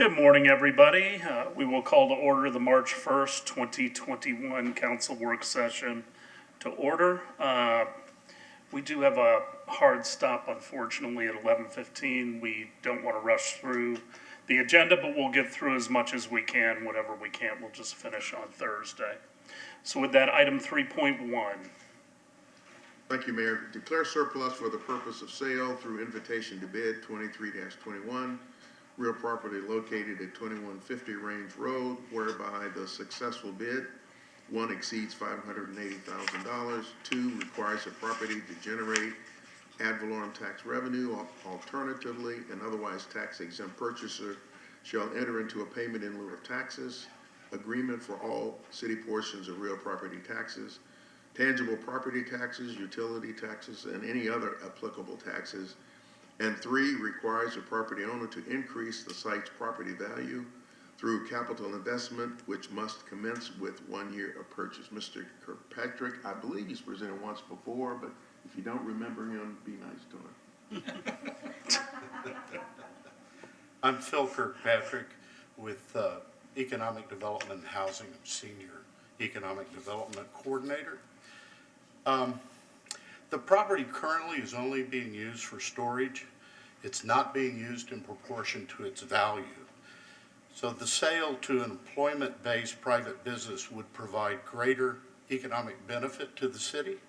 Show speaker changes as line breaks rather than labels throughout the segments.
Good morning, everybody. We will call to order the March 1st, 2021 council work session to order. We do have a hard stop, unfortunately, at 11:15. We don't want to rush through the agenda, but we'll get through as much as we can. Whatever we can't, we'll just finish on Thursday. So with that, item 3.1.
Thank you, Mayor. Declare surplus for the purpose of sale through invitation to bid 23-21. Real property located at 2150 Range Road, whereby the successful bid, 1, exceeds $580,000, 2, requires the property to generate ad valorem tax revenue. Alternatively, an otherwise tax exempt purchaser shall enter into a payment in lieu of taxes, agreement for all city portions of real property taxes, tangible property taxes, utility taxes, and any other applicable taxes. And 3, requires the property owner to increase the site's property value through capital investment, which must commence with 1 year of purchase. Mr. Kirkpatrick, I believe he's presented once before, but if you don't remember him, be nice to him.
I'm Phil Kirkpatrick with Economic Development and Housing. I'm Senior Economic Development Coordinator. The property currently is only being used for storage. It's not being used in proportion to its value. So the sale to an employment-based private business would provide greater economic benefit to the city,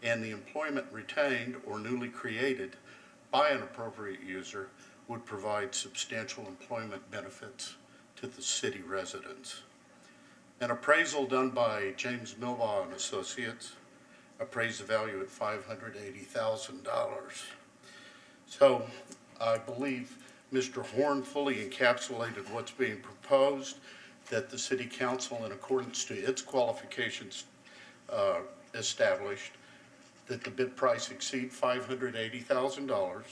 and the employment retained or newly created by an appropriate user would provide substantial employment benefits to the city residents. An appraisal done by James Milbaugh and Associates appraised the value at $580,000. So I believe Mr. Horn fully encapsulated what's being proposed, that the City Council, in accordance to its qualifications established, that the bid price exceed $580,000.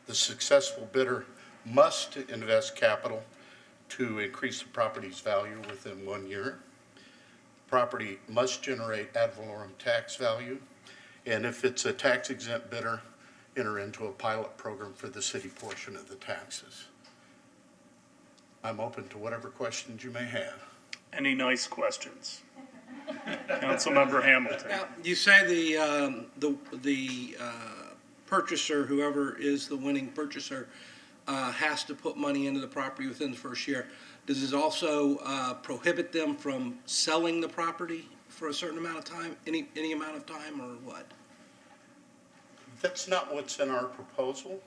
The successful bidder must invest capital to increase the property's value within 1 year. Property must generate ad valorem tax value, and if it's a tax exempt bidder, enter into a pilot program for the city portion of the taxes. I'm open to whatever questions you may have.
Any nice questions? Councilmember Hamilton.
Now, you say the purchaser, whoever is the winning purchaser, has to put money into the property within the first year. Does this also prohibit them from selling the property for a certain amount of time, any amount of time, or what?
That's not what's in our proposal.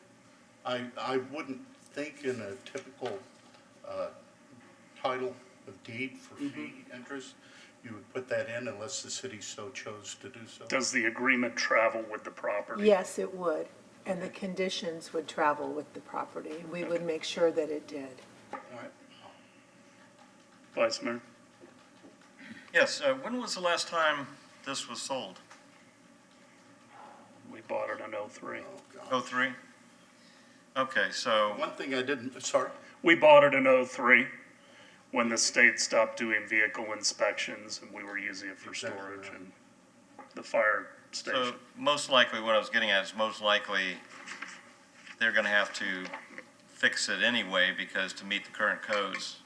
I wouldn't think in a typical title of deed for fee interest, you would put that in unless the city so chose to do so.
Does the agreement travel with the property?
Yes, it would, and the conditions would travel with the property. We would make sure that it did.
All right.
Vice Mayor?
Yes, when was the last time this was sold?
We bought it in '03.
Oh, God.
'03? Okay, so,
One thing I didn't, sorry.
We bought it in '03 when the state stopped doing vehicle inspections and we were using it for
Exactly
storage
right.
and the fire
so
station.
most likely, what I was getting at is most likely they're gonna have to fix it anyway, because to meet the current codes,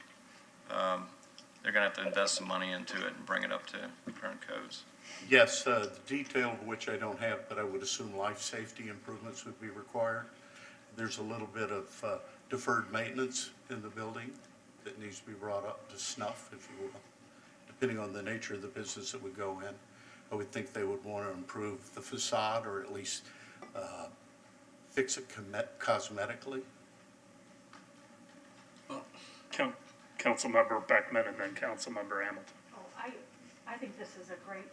they're gonna have to invest some money into it and bring it up to current codes.
Yes, the detail of which I don't have, but I would assume life safety improvements would be required. There's a little bit of deferred maintenance in the building that needs to be brought up to snuff, if you will, depending on the nature of the business that would go in. I would think they would want to improve the facade, or at least fix it cosmetically.
Councilmember Beckman and then Councilmember Hamilton.
Oh, I think this is a great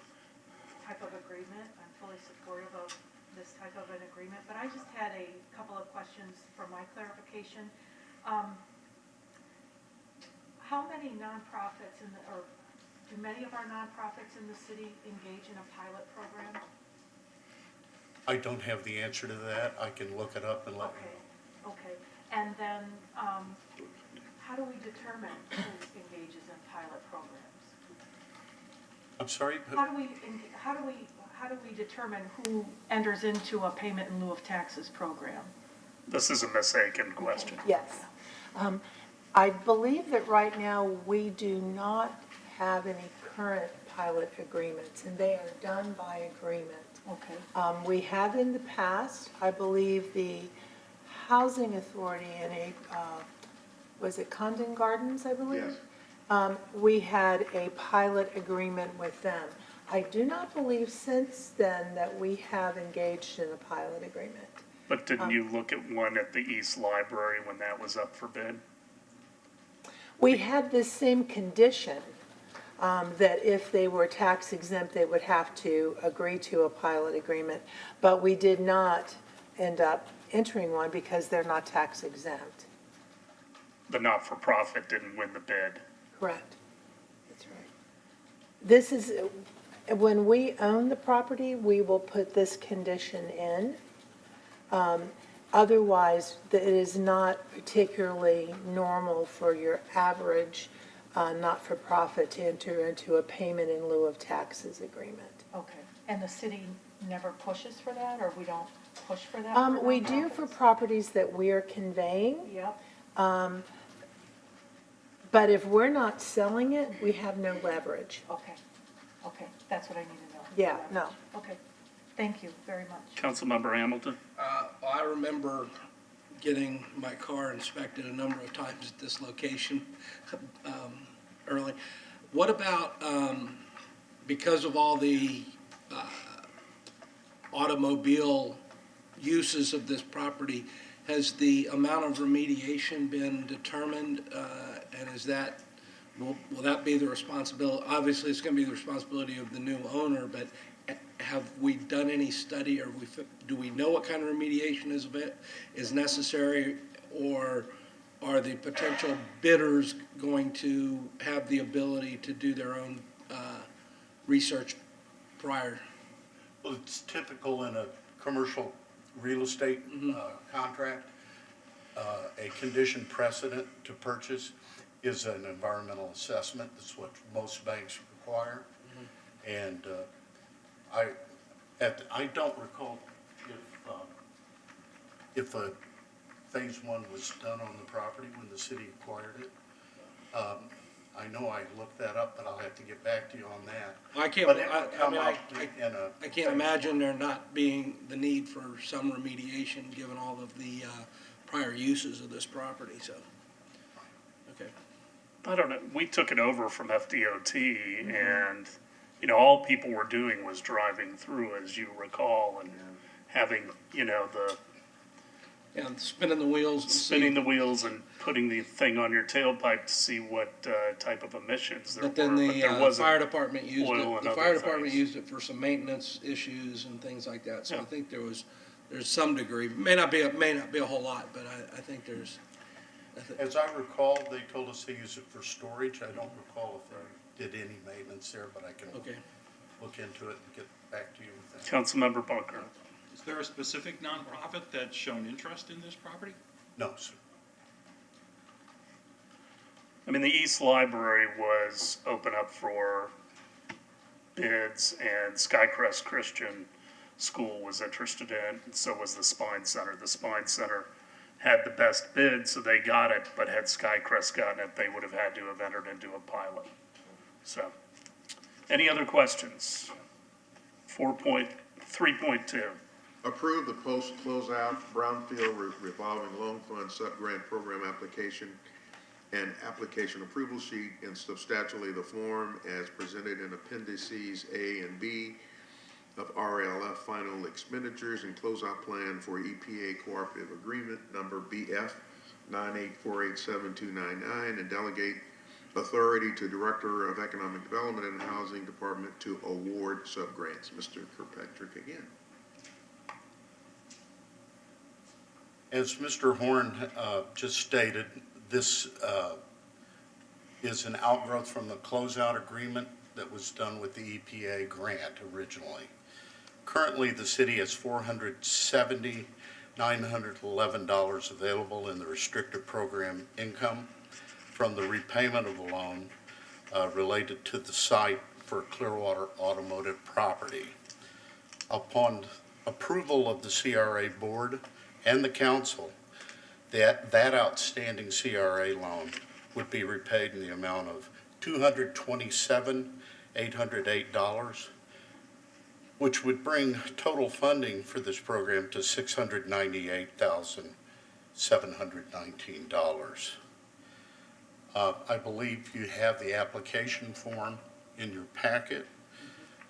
type of agreement. I'm fully supportive of this type of an agreement, but I just had a couple of questions for my clarification. How many nonprofits or do many of our nonprofits in the city engage in a pilot program?
I don't have the answer to that. I can look it up and let you know.
Okay. And then, how do we determine who engages in pilot programs?
I'm sorry?
How do we determine who enters into a payment in lieu of taxes program?
This is a mistaken question.
Yes. I believe that right now, we do not have any current pilot agreements, and they are done by agreement.
Okay.
We have in the past, I believe the Housing Authority was it Condon Gardens, I believe?
Yes.
We had a pilot agreement with them. I do not believe since then that we have engaged in a pilot agreement.
But didn't you look at one at the East Library when that was up for bid?
We had this same condition, that if they were tax exempt, they would have to agree to a pilot agreement, but we did not end up entering one because they're not tax exempt.
The not-for-profit didn't win the bid.
Correct. That's right. This is, when we own the property, we will put this condition in. Otherwise, it is not particularly normal for your average not-for-profit to enter into a payment in lieu of taxes agreement.
Okay. And the city never pushes for that, or we don't push for that? for
We do for
nonprofits?
properties that we are conveying,
Yep.
but if we're not selling it, we have no leverage.
Okay. Okay. That's what I need to know.
Yeah, no.
Okay. Thank you very much.
Councilmember Hamilton?
I remember getting my car inspected a number of times at this location early. What about, because of all the automobile uses of this property, has the amount of remediation been determined? And is that, will that be the responsibility? Obviously, it's going to be the responsibility of the new owner, but have we done any study, or do we know what kind of remediation is necessary, or are the potential bidders going to have the ability to do their own research prior?
Well, it's typical in a commercial real estate contract. A condition precedent to purchase is an environmental assessment. That's what most banks require. And I don't recall if a phase one was done on the property when the city acquired it. I know I looked that up, but I'll have to get back to you on that.
I can't,
But it would
I
come
mean,
up in a.
I can't imagine there not being the need for some remediation, given all of the prior uses of this property, so, okay.
I don't know, we took it over from FDOT and, all people were doing was driving through, as you recall, and having, the
And spinning the wheels and
spinning the wheels and putting the thing on your tailpipe to see what type of emissions there were.
But then the
there wasn't
fire department used
oil
it,
and
the
other
fire department
things.
used it for some maintenance issues and things like that, so I
Yeah.
think there's some degree, may not be a whole lot, but I think there's,
As I recall, they told us they use it for storage. I don't recall if they did any maintenance there, but I can
okay.
look into it and get back to you with that.
Councilmember Bunker.
Is there a specific nonprofit that's shown interest in this property?
No, sir.
I mean, the East Library was open up for bids, and Skycrest Christian School was interested in, and so was the Spine Center. The Spine Center had the best bid, so they got it, but had Skycrest gotten it, they would have had to have entered into a pilot. So, any other questions? 3.2.
Approve the post-closeout brownfield revolving loan fund sub-grant program application and application approval sheet in substantially the form as presented in appendices A and B of RLF final expenditures and closeout plan for EPA cooperative agreement number BF 984872999 and delegate authority to Director of Economic Development and Housing Department to award sub-grants. Mr. Kirkpatrick again.
As Mr. Horn just stated, this is an outgrowth from the closeout agreement that was done with the EPA grant originally. Currently, the city has $470,911 available in the restricted program income from the repayment of the loan related to the site for Clearwater Automotive property. Upon approval of the CRA board and the council, that outstanding CRA loan would be repaid in the amount of $227,808, which would bring total funding for this program to $698,719. I believe you have the application form in your packet.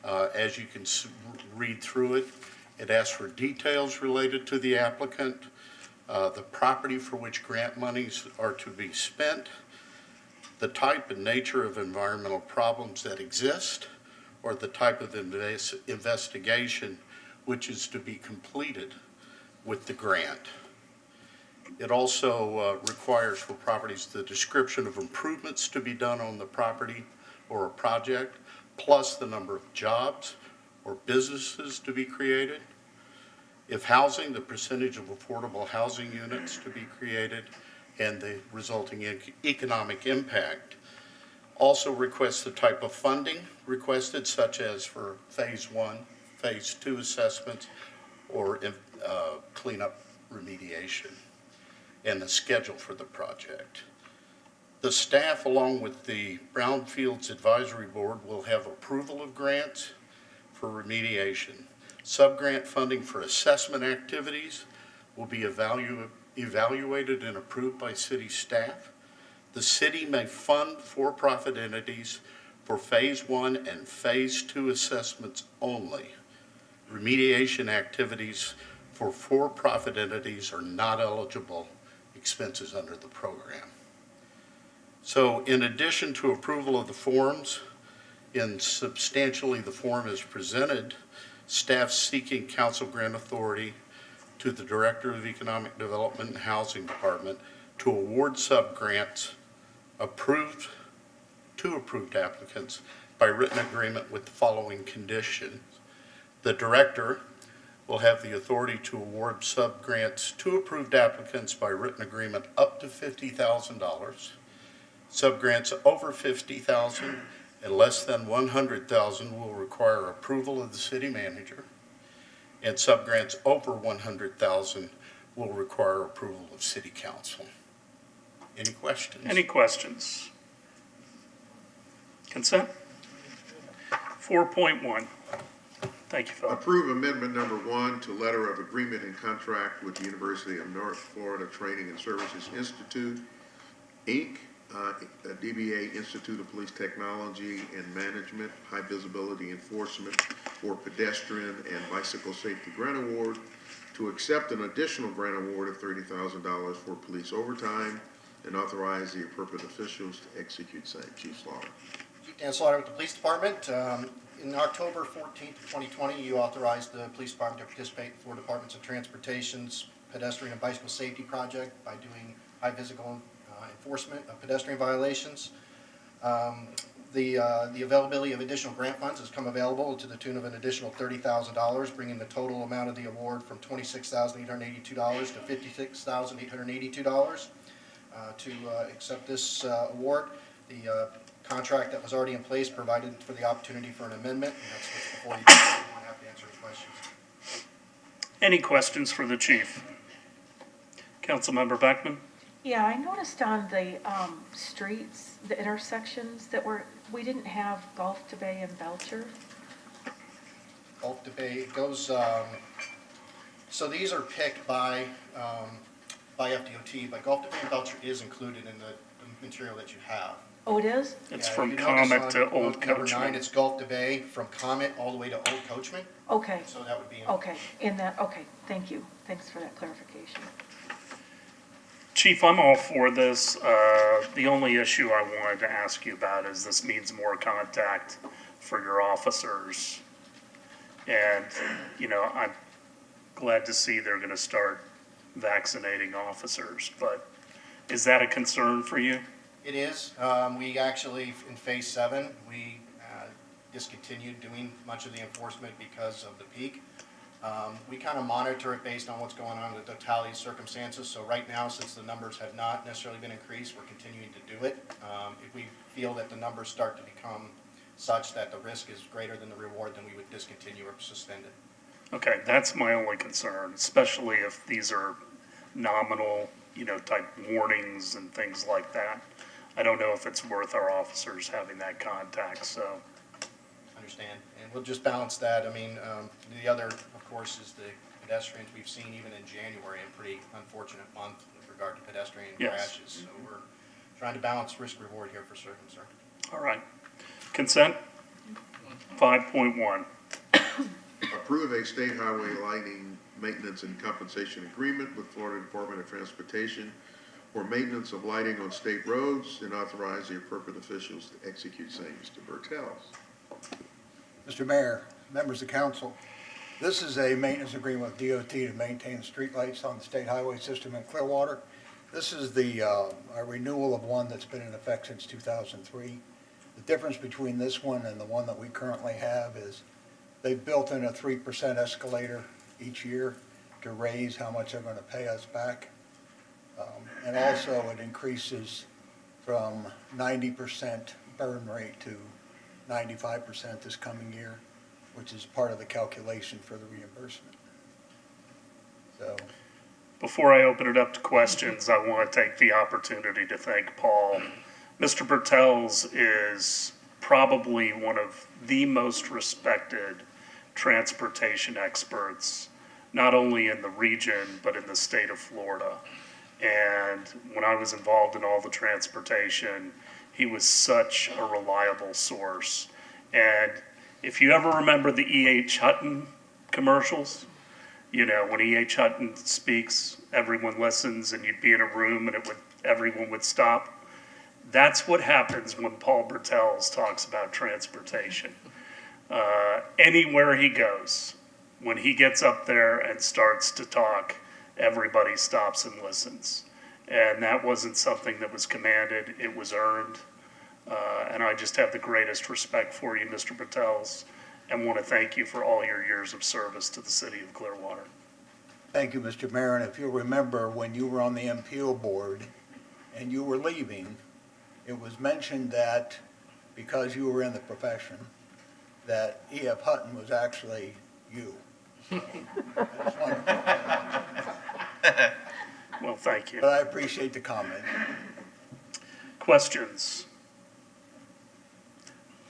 As you can read through it, it asks for details related to the applicant, the property for which grant monies are to be spent, the type and nature of environmental problems that exist, or the type of investigation which is to be completed with the grant. It also requires for properties the description of improvements to be done on the property or a project, plus the number of jobs or businesses to be created. If housing, the percentage of affordable housing units to be created and the resulting economic impact. Also requests the type of funding requested, such as for phase 1, phase 2 assessments, or cleanup remediation, and the schedule for the project. The staff, along with the Brownfields Advisory Board, will have approval of grants for remediation. Subgrant funding for assessment activities will be evaluated and approved by city staff. The city may fund for-profit entities for phase 1 and phase 2 assessments only. Remediation activities for for-profit entities are not eligible expenses under the program. So in addition to approval of the forms, in substantially the form as presented, staff seeking council grant authority to the Director of Economic Development and Housing Department to award subgrants to approved applicants by written agreement with the following conditions. The Director will have the authority to award subgrants to approved applicants by written agreement up to $50,000. Subgrants over $50,000 and less than $100,000 will require approval of the city manager, and subgrants over $100,000 will require approval of city council. Any questions?
Any questions? Consent? 4.1. Thank you, Phil.
Approve amendment number 1 to letter of agreement and contract with the University of North Florida Training and Services Institute, Inc., DBA Institute of Police Technology and Management, High Visibility Enforcement for Pedestrian and Bicycle Safety Grant Award, to accept an additional grant award of $30,000 for police overtime and authorize the appropriate officials to execute same. Chief Slaughter.
Chief Dan Slaughter with the Police Department. In October 14th, 2020, you authorized the Police Department to participate in 4 Departments of Transportation's Pedestrian and Bicycle Safety Project by doing high physical enforcement of pedestrian violations. The availability of additional grant funds has come available to the tune of an additional $30,000, bringing the total amount of the award from $26,882 to $56,882. To accept this award, the contract that was already in place provided for the opportunity for an amendment, and that's what's before you. I'm happy to answer any questions.
Any questions for the chief? Councilmember Beckman?
Yeah, I noticed on the streets, the intersections that we didn't have Gulf to Bay and Belcher.
Gulf to Bay, it goes, so these are picked by FDOT, but Gulf to Bay and Belcher is included in the material that you have.
Oh, it is?
It's
Yeah,
from
you notice
Comet
on
to Old
Number 9,
Coachman.
it's Gulf to Bay from Comet all the way to Old Coachman,
Okay,
so that would be.
okay, okay, thank you. Thanks for that clarification.
Chief, I'm all for this. The only issue I wanted to ask you about is this means more contact for your officers. And, I'm glad to see they're going to start vaccinating officers, but is that a concern for you?
It is. We actually, in phase 7, we discontinued doing much of the enforcement because of the peak. We kind of monitor it based on what's going on in the totality of circumstances. So right now, since the numbers have not necessarily been increased, we're continuing to do it. If we feel that the numbers start to become such that the risk is greater than the reward, then we would discontinue or suspend it.
Okay, that's my only concern, especially if these are nominal, type warnings and things like that. I don't know if it's worth our officers having that contact, so.
Understand, and we'll just balance that. I mean, the other, of course, is the pedestrians we've seen even in January, a pretty unfortunate month with regard to pedestrian
Yes.
crashes. So we're trying to balance risk reward here for certain, sir.
All right. Consent? 5.1.
Approve a state highway lighting maintenance and compensation agreement with Florida Department of Transportation for maintenance of lighting on state roads and authorize the appropriate officials to execute same. Mr. Burtels.
Mr. Mayor, members of council, this is a maintenance agreement with DOT to maintain streetlights on the state highway system in Clearwater. This is a renewal of one that's been in effect since 2003. The difference between this one and the one that we currently have is they've built in a 3% escalator each year to raise how much they're going to pay us back. And also it increases from 90% burn rate to 95% this coming year, which is part of the calculation for the reimbursement. So,
Before I open it up to questions, I want to take the opportunity to thank Paul. Mr. Bertels is probably one of the most respected transportation experts, not only in the region, but in the state of Florida. And when I was involved in all the transportation, he was such a reliable source. And if you ever remember the E.H. Hutton commercials, when E.H. Hutton speaks, everyone listens, and you'd be in a room and everyone would stop. That's what happens when Paul Bertels talks about transportation. Anywhere he goes, when he gets up there and starts to talk, everybody stops and listens. And that wasn't something that was commanded, it was earned. And I just have the greatest respect for you, Mr. Bertels, and want to thank you for all your years of service to the city of Clearwater.
thank you, Mr. Mayor. And if you'll remember, when you were on the MPO board and you were leaving, it was mentioned that because you were in the profession, that E.F. Hutton was actually you. So, I just wanted to-
Well, thank you.
But I appreciate the comment.
Questions?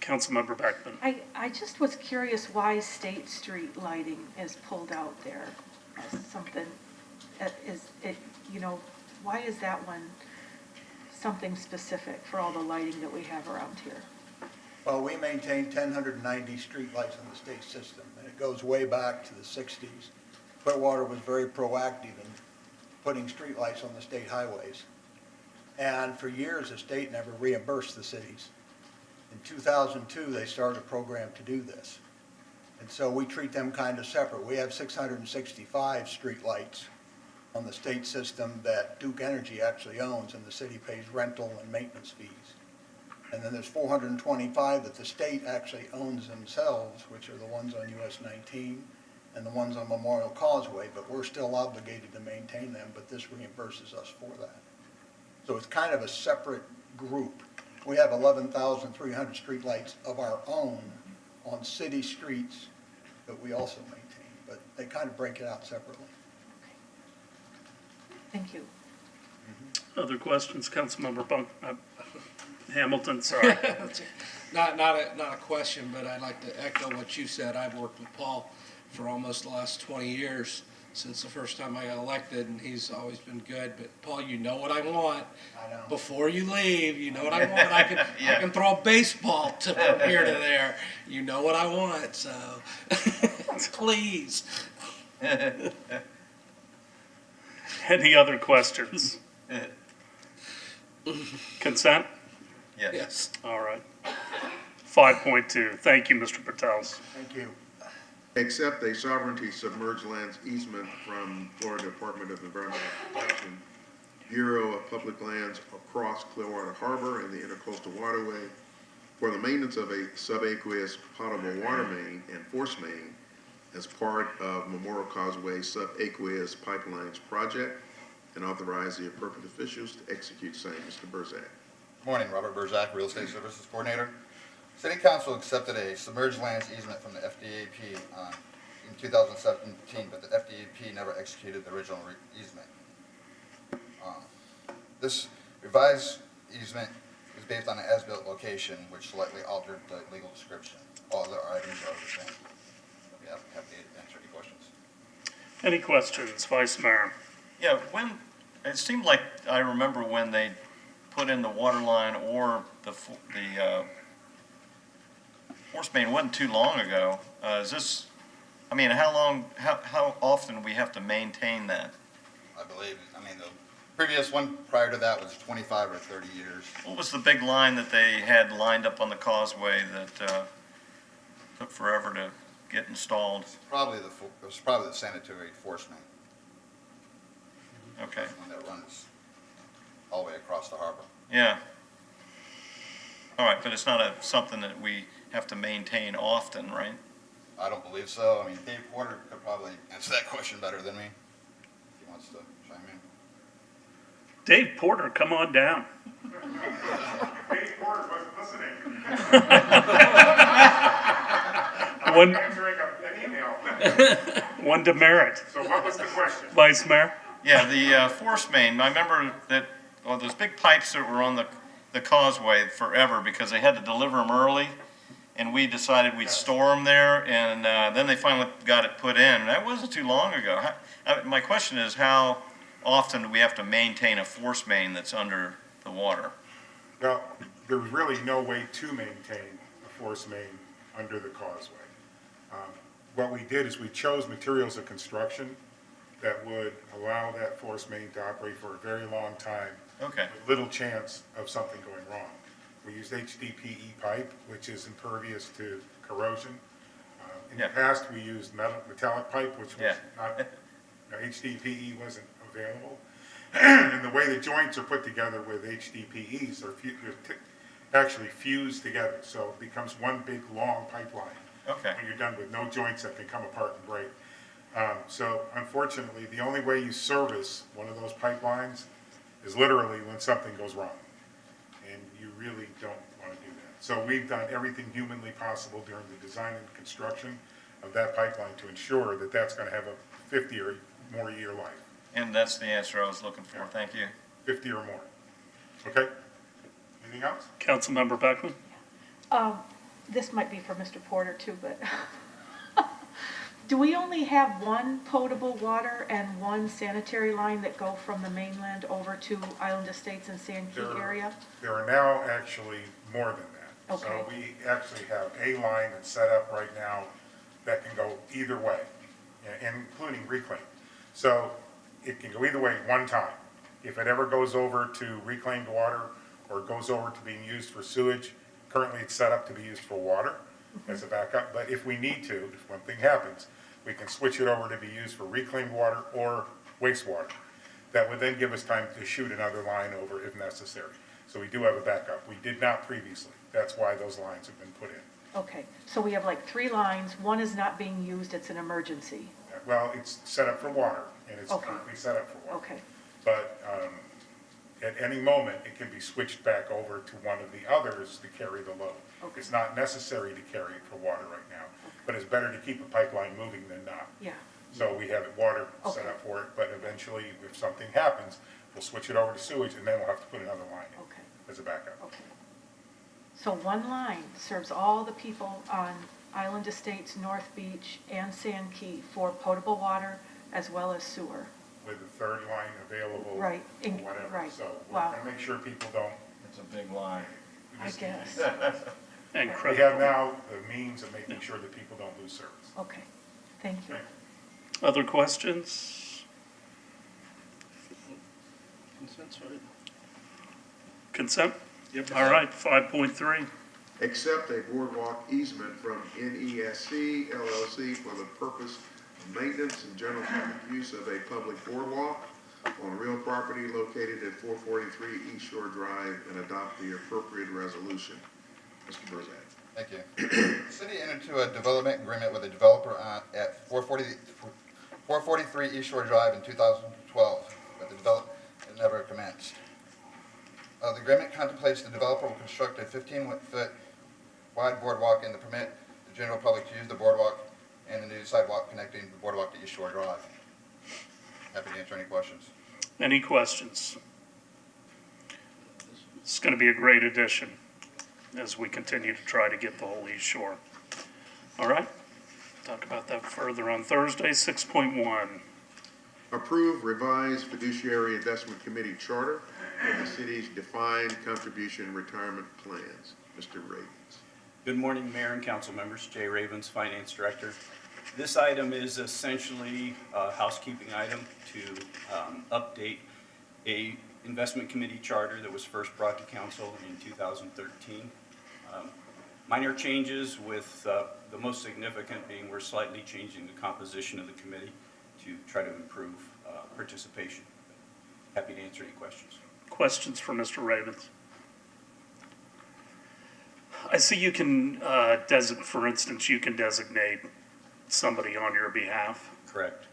Councilmember Beckman.
I just was curious why State Street lighting is pulled out there as something, why is that one something specific for all the lighting that we have around here?
Well, we maintain 1,090 streetlights in the state system, and it goes way back to the 60s. Clearwater was very proactive in putting streetlights on the state highways. And for years, the state never reimbursed the cities. In 2002, they started a program to do this. And so we treat them kind of separate. We have 665 streetlights on the state system that Duke Energy actually owns, and the city pays rental and maintenance fees. And then there's 425 that the state actually owns themselves, which are the ones on US 19 and the ones on Memorial Causeway, but we're still obligated to maintain them, but this reimburses us for that. So it's kind of a separate group. We have 11,300 streetlights of our own on city streets that we also maintain, but they kind of break it out separately.
Thank you.
Other questions, Councilmember Hamilton, sorry.
Not a question, but I'd like to echo what you said. I've worked with Paul for almost the last 20 years, since the first time I got elected, and he's always been good. But Paul, you know what I want.
I know.
Before you leave, you know what I want. I can throw a baseball from here to there. You know what I want, so please.
Any other questions? Consent?
Yes.
Yes.
All right. 5.2, thank you, Mr. Bertels.
Thank you.
Accept a sovereignty submerged lands easement from Florida Department of Environmental Protection, Bureau of Public Lands across Clearwater Harbor and the Intercoastal Waterway for the maintenance of a subaqueous potable water main and force main as part of Memorial Causeway subaqueous pipelines project, and authorize the appropriate officials to execute same. Mr. Burzak.
Morning, Robert Burzak, Real Estate Services Coordinator. City Council accepted a submerged lands easement from the FDAP in 2017, but the FDAP never executed the original easement. This revised easement is based on an as-built location, which slightly altered the legal description. All other items are the same. Yeah, happy to answer any questions.
Any questions, Vice Mayor?
Yeah, it seemed like I remember when they put in the water line or the force main wasn't too long ago. How often do we have to maintain that?
I believe, the previous one prior to that was 25 or 30 years.
What was the big line that they had lined up on the causeway that took forever to get installed?
It was probably the sanitary force main,
Okay,
one that runs all the way across the harbor.
yeah. All right, but it's not something that we have to maintain often, right?
I don't believe so. Dave Porter could probably answer that question better than me, if he wants to chime in.
Dave Porter, come on down.
Dave Porter wasn't listening.
One,
Answering an email.
one demerit.
So what was the question?
Vice Mayor?
Yeah, the force main, I remember that, those big pipes that were on the causeway forever because they had to deliver them early, and we decided we'd store them there, and then they finally got it put in. That wasn't too long ago. My question is, how often do we have to maintain a force main that's under the water?
Well, there was really no way to maintain a force main under the causeway. What we did is we chose materials of construction that would allow that force main to operate for a very long time
Okay,
with little chance of something going wrong. We used HDPE pipe, which is impervious to corrosion. In the
Yeah.
past, we used metallic pipe, which was
Yeah.
not, HDPE wasn't available. And the way the joints are put together with HDPEs, they're actually fused together, so it becomes one big, long pipeline.
okay.
When you're done with no joints that can come apart and break. So unfortunately, the only way you service one of those pipelines is literally when something goes wrong. And you really don't want to do that. So we've done everything humanly possible during the design and construction of that pipeline to ensure that that's going to have a 50 or more year life,
And that's the answer I was looking for, thank you.
50 or more. Okay? Anything else?
Councilmember Beckman?
This might be for Mr. Porter too, but do we only have one potable water and one sanitary line that go from the mainland over to Island Estates and Sand Key area?
There are now actually more than that.
Okay.
So we actually have a line that's set up right now that can go either way, including reclaim. So it can go either way at one time. If it ever goes over to reclaimed water or goes over to being used for sewage, currently it's set up to be used for water as a backup. But if we need to, if one thing happens, we can switch it over to be used for reclaimed water or wastewater. That would then give us time to shoot another line over if necessary. So we do have a backup. We did not previously. That's why those lines have been put in.
Okay, so we have like 3 lines, one is not being used, it's an emergency.
Well, it's set up for water, and it's
Okay.
currently set up for water.
Okay,
But at any moment, it can be switched back over to one of the others to carry the load.
Okay.
It's not necessary to carry it for water right now, but it's better to keep a pipeline moving than not.
yeah,
So we have water set
Okay.
up for it, but eventually, if something happens, we'll switch it over to sewage, and then we'll have to put another line in
okay,
as a backup.
okay. So one line serves all the people on Island Estates, North Beach, and Sand Key for potable water as well as sewer.
With a third line available.
Right,
Or whatever.
right.
So we're
Wow.
gonna make sure people don't.
It's a big line.
I guess.
And
We
Craig?
have now the means of making sure that people don't lose service.
Okay, thank you.
Other questions?
Consent, right?
Consent? Yep. All right, 5.3.
Accept a boardwalk easement from NESC LLC for the purpose of maintenance and general public use of a public boardwalk on real property located at 443 East Shore Drive and adopt the appropriate resolution. Mr. Bozak.
Thank you. The city entered into a development agreement with a developer at 443 East Shore Drive in 2012, but the development never commenced. The agreement contemplates the developer will construct a 15-foot wide boardwalk and to permit the general public to use the boardwalk and the new sidewalk connecting the boardwalk to East Shore Drive. Happy to answer any questions.
Any questions? It's going to be a great addition as we continue to try to get the whole East Shore. All right, talk about that further on Thursday. 6.1.
Approve revised fiduciary investment committee charter for the city's defined contribution retirement plans. Mr. Ravens.
Good morning, Mayor and council members. Jay Ravens, Finance Director. This item is essentially a housekeeping item to update a investment committee charter that was first brought to council in 2013. Minor changes with the most significant being we're slightly changing the composition of the committee to try to improve participation. Happy to answer any questions.
Questions for Mr. Ravens? I see you can for instance, you can designate somebody on your behalf.
Correct.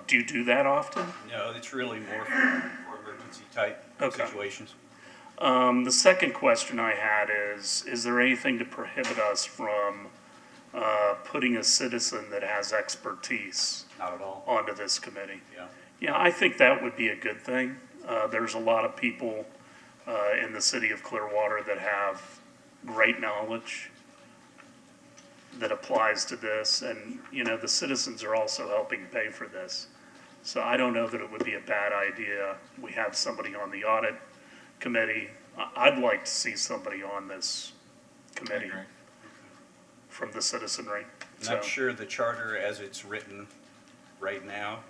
Do you do that often?
No, it's really more for emergency type
Okay.
situations.
The second question I had is there anything to prohibit us from putting a citizen that has expertise
Not at all.
onto this committee?
Yeah.
Yeah, I think that would be a good thing. There's a lot of people in the city of Clearwater that have great knowledge that applies to this, and, you know, the citizens are also helping pay for this. So I don't know that it would be a bad idea. We have somebody on the audit committee. I'd like to see somebody on this committee
agree.
from the citizenry.
Not sure the charter as it's written right now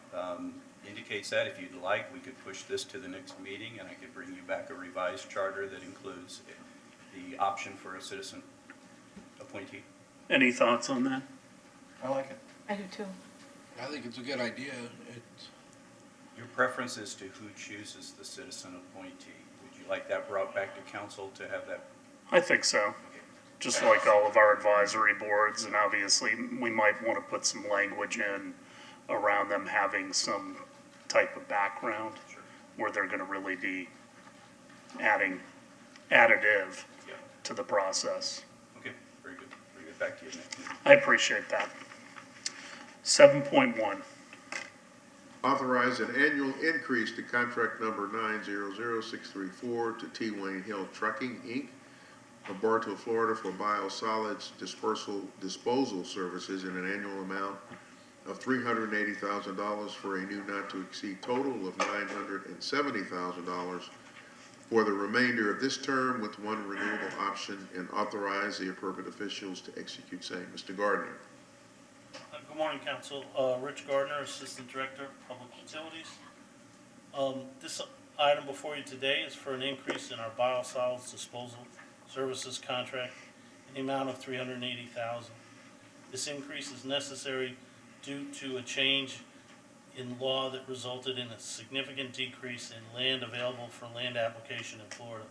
indicates that. If you'd like, we could push this to the next meeting and I could bring you back a revised charter that includes the option for a citizen appointee.
Any thoughts on that?
I like it.
I do too.
I think it's a good idea.
Your preference is to who chooses the citizen appointee. Would you like that brought back to council to have that?
I think so. Just like all of our advisory boards, and obviously, we might want to put some language in around them having some type of background where they're going to really be additive
Yeah.
to the process.
Okay, very good. Bring it back to you next meeting.
I appreciate that. 7.1.
Authorize an annual increase to contract number 900634 to T. Wayne Hill Trucking, Inc. of Bartow, Florida for biosolids disposal services in an annual amount of $380,000 for a new not-to-exceed total of $970,000 for the remainder of this term with one renewable option, and authorize the appropriate officials to execute same. Mr. Gardner.
Good morning, Council. Rich Gardner, Assistant Director, Public Utilities. This item before you today is for an increase in our biosolids disposal services contract in the amount of $380,000. This increase is necessary due to a change in law that resulted in a significant decrease in land available for land application in Florida.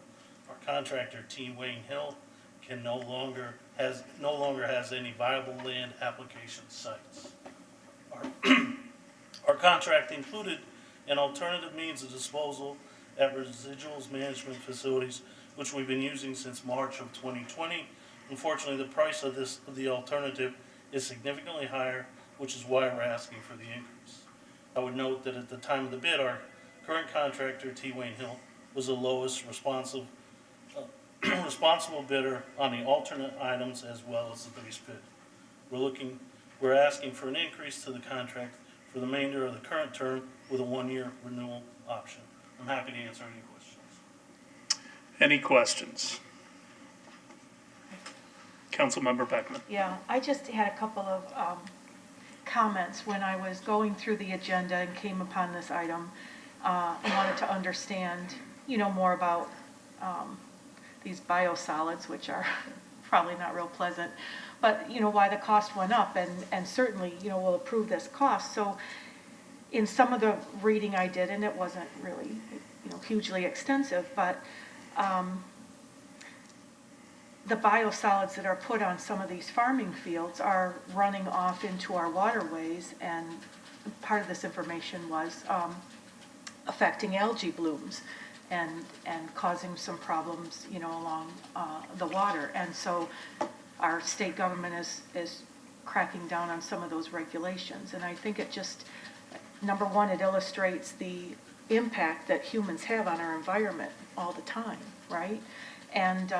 Our contractor, T. Wayne Hill, no longer has any viable land application sites. Our contract included an alternative means of disposal at residuals management facilities, which we've been using since March of 2020. Unfortunately, the price of the alternative is significantly higher, which is why we're asking for the increase. I would note that at the time of the bid, our current contractor, T. Wayne Hill, was the lowest responsible bidder on the alternate items as well as the base bid. We're asking for an increase to the contract for the remainder of the current term with a one-year renewal option. I'm happy to answer any questions.
Any questions? Councilmember Beckman.
Yeah, I just had a couple of comments when I was going through the agenda and came upon this item. I wanted to understand, more about these biosolids, which are probably not real pleasant, but, why the cost went up, and certainly, we'll approve this cost. So in some of the reading I did, and it wasn't really, hugely extensive, but the biosolids that are put on some of these farming fields are running off into our waterways, and part of this information was affecting algae blooms and causing some problems, along the water. And so our state government is cracking down on some of those regulations. And I think it just, number one, it illustrates the impact that humans have on our environment all the time, right? And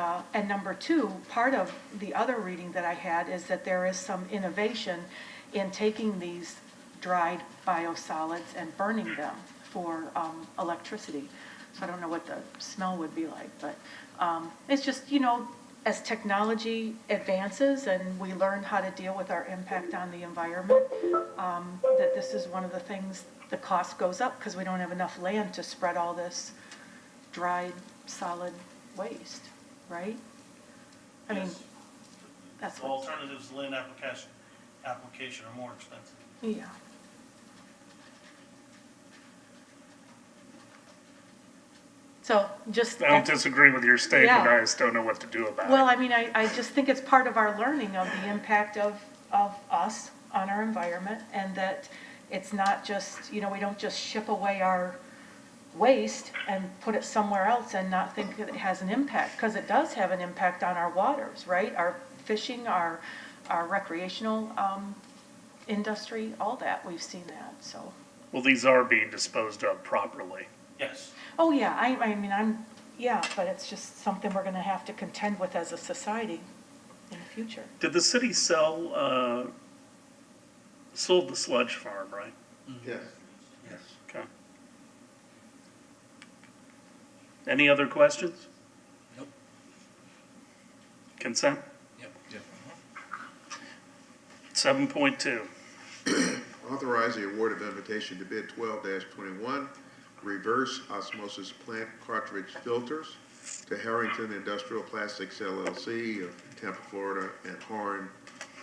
number two, part of the other reading that I had is that there is some innovation in taking these dried biosolids and burning them for electricity. So I don't know what the smell would be like, but it's just, as technology advances and we learn how to deal with our impact on the environment, that this is one of the things, the cost goes up because we don't have enough land to spread all this dried solid waste, right? I mean,
Yes.
that's
The
what,
alternatives to land application are more expensive.
yeah. So just.
I don't disagree with your statement,
Yeah.
I just don't know what to do about it.
Well, I mean, I just think it's part of our learning of the impact of us on our environment, and that it's not just, we don't just ship away our waste and put it somewhere else and not think that it has an impact, because it does have an impact on our waters, right? Our fishing, our recreational industry, all that, we've seen that, so.
Well, these are being disposed of properly.
Yes.
Oh, yeah, I mean, yeah, but it's just something we're gonna have to contend with as a society in the future.
Did the city sold the sludge farm, right?
Yes.
Okay. Any other questions?
Nope.
Consent?
Yep.
7.2.
Authorize the award of invitation to bid 12-21, reverse osmosis plant cartridge filters to Harrington Industrial Plastics LLC of Tampa, Florida, and Horn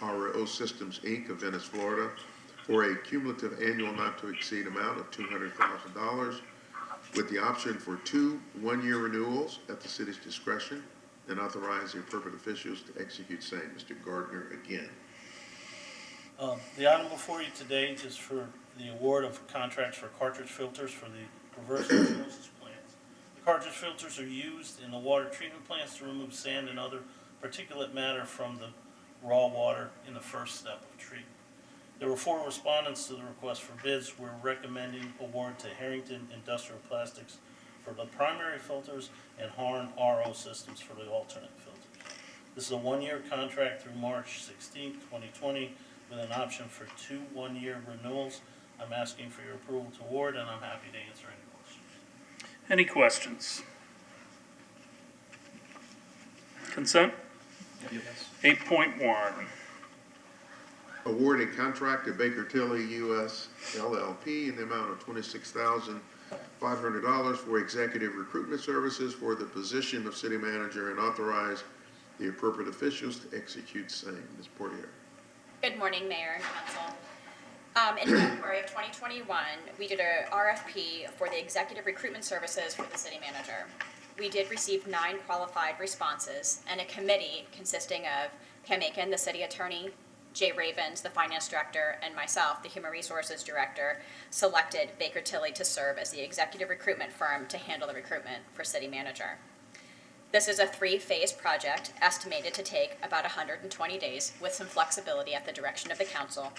RO Systems, Inc. of Venice, Florida, for a cumulative annual not to exceed amount of $200,000, with the option for 2 one-year renewals at the city's discretion, and authorize the appropriate officials to execute same. Mr. Gardner again.
The item before you today is for the award of contracts for cartridge filters for the reverse osmosis plants. The cartridge filters are used in the water treatment plants to remove sand and other particulate matter from the raw water in the first step of treatment. There were 4 respondents to the request for bids. We're recommending award to Harrington Industrial Plastics for the primary filters and Horn RO Systems for the alternate filters. This is a 1-year contract through March 16, 2020, with an option for 2 one-year renewals. I'm asking for your approval to award, and I'm happy to answer any questions.
Any questions? Consent?
Yes.
8.1.
Award a contract to Baker Tilly US LLP in the amount of $26,500 for executive recruitment services for the position of city manager, and authorize the appropriate officials to execute same. Ms. Portier.
Good morning, Mayor and Council. In February of 2021, we did a RFP for the executive recruitment services for the city manager. We did receive 9 qualified responses, and a committee consisting of Pam Aiken, the city attorney, Jay Ravens, the finance director, and myself, the human resources director, selected Baker Tilly to serve as the executive recruitment firm to handle the recruitment for city manager. This is a 3-phase project estimated to take about 120 days with some flexibility at the direction of the council,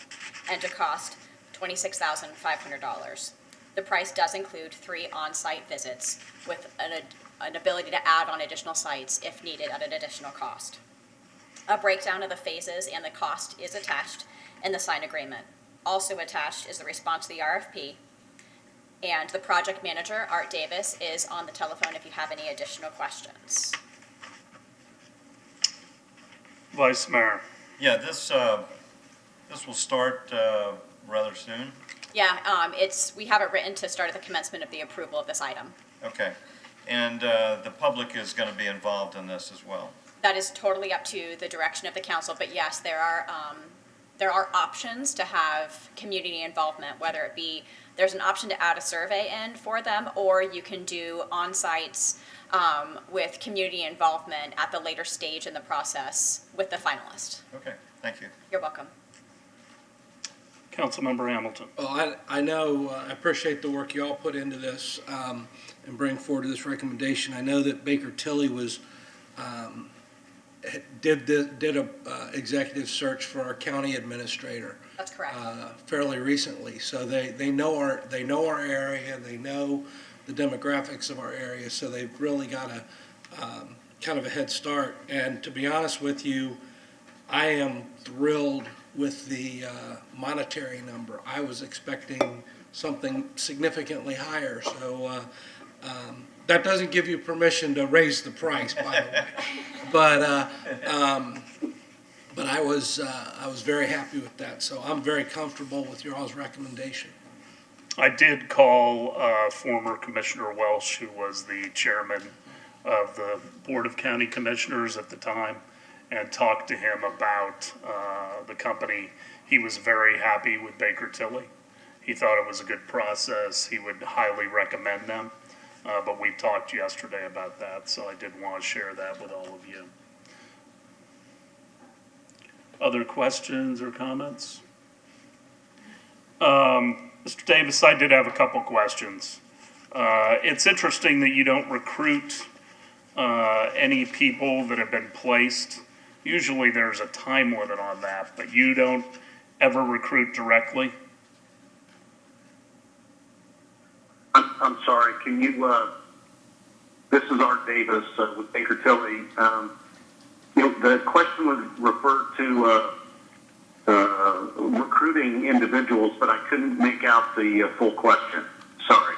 and to cost $26,500. The price does include 3 on-site visits with an ability to add on additional sites if needed at an additional cost. A breakdown of the phases and the cost is attached in the signed agreement. Also attached is the response to the RFP, and the project manager, Art Davis, is on the telephone if you have any additional questions.
Vice Mayor.
Yeah, this will start rather soon.
Yeah, we have it written to start at the commencement of the approval of this item.
Okay. And the public is going to be involved in this as well.
That is totally up to the direction of the council, but yes, there are options to have community involvement, whether it be, there's an option to add a survey in for them, or you can do on-sites with community involvement at the later stage in the process with the finalist.
Okay, thank you.
You're welcome.
Councilmember Hamilton.
Well, I know, I appreciate the work you all put into this and bring forward this recommendation. I know that Baker Tilly was did a executive search for our county administrator
That's correct.
fairly recently. So they know our area, they know the demographics of our area, so they've really got a kind of a head start. And to be honest with you, I am thrilled with the monetary number. I was expecting something significantly higher, so that doesn't give you permission to raise the price, by the way. But I was very happy with that, so I'm very comfortable with your all's recommendation.
I did call former Commissioner Welsh, who was the chairman of the Board of County Commissioners at the time, and talked to him about the company. He was very happy with Baker Tilly. He thought it was a good process. He would highly recommend them. But we talked yesterday about that, so I did want to share that with all of you. Other questions or comments? Mr. Davis, I did have a couple questions. It's interesting that you don't recruit any people that have been placed. Usually there's a time limit on that, but you don't ever recruit directly?
I'm sorry, can you, this is Art Davis with Baker Tilly. The question was referred to recruiting individuals, but I couldn't make out the full question. Sorry.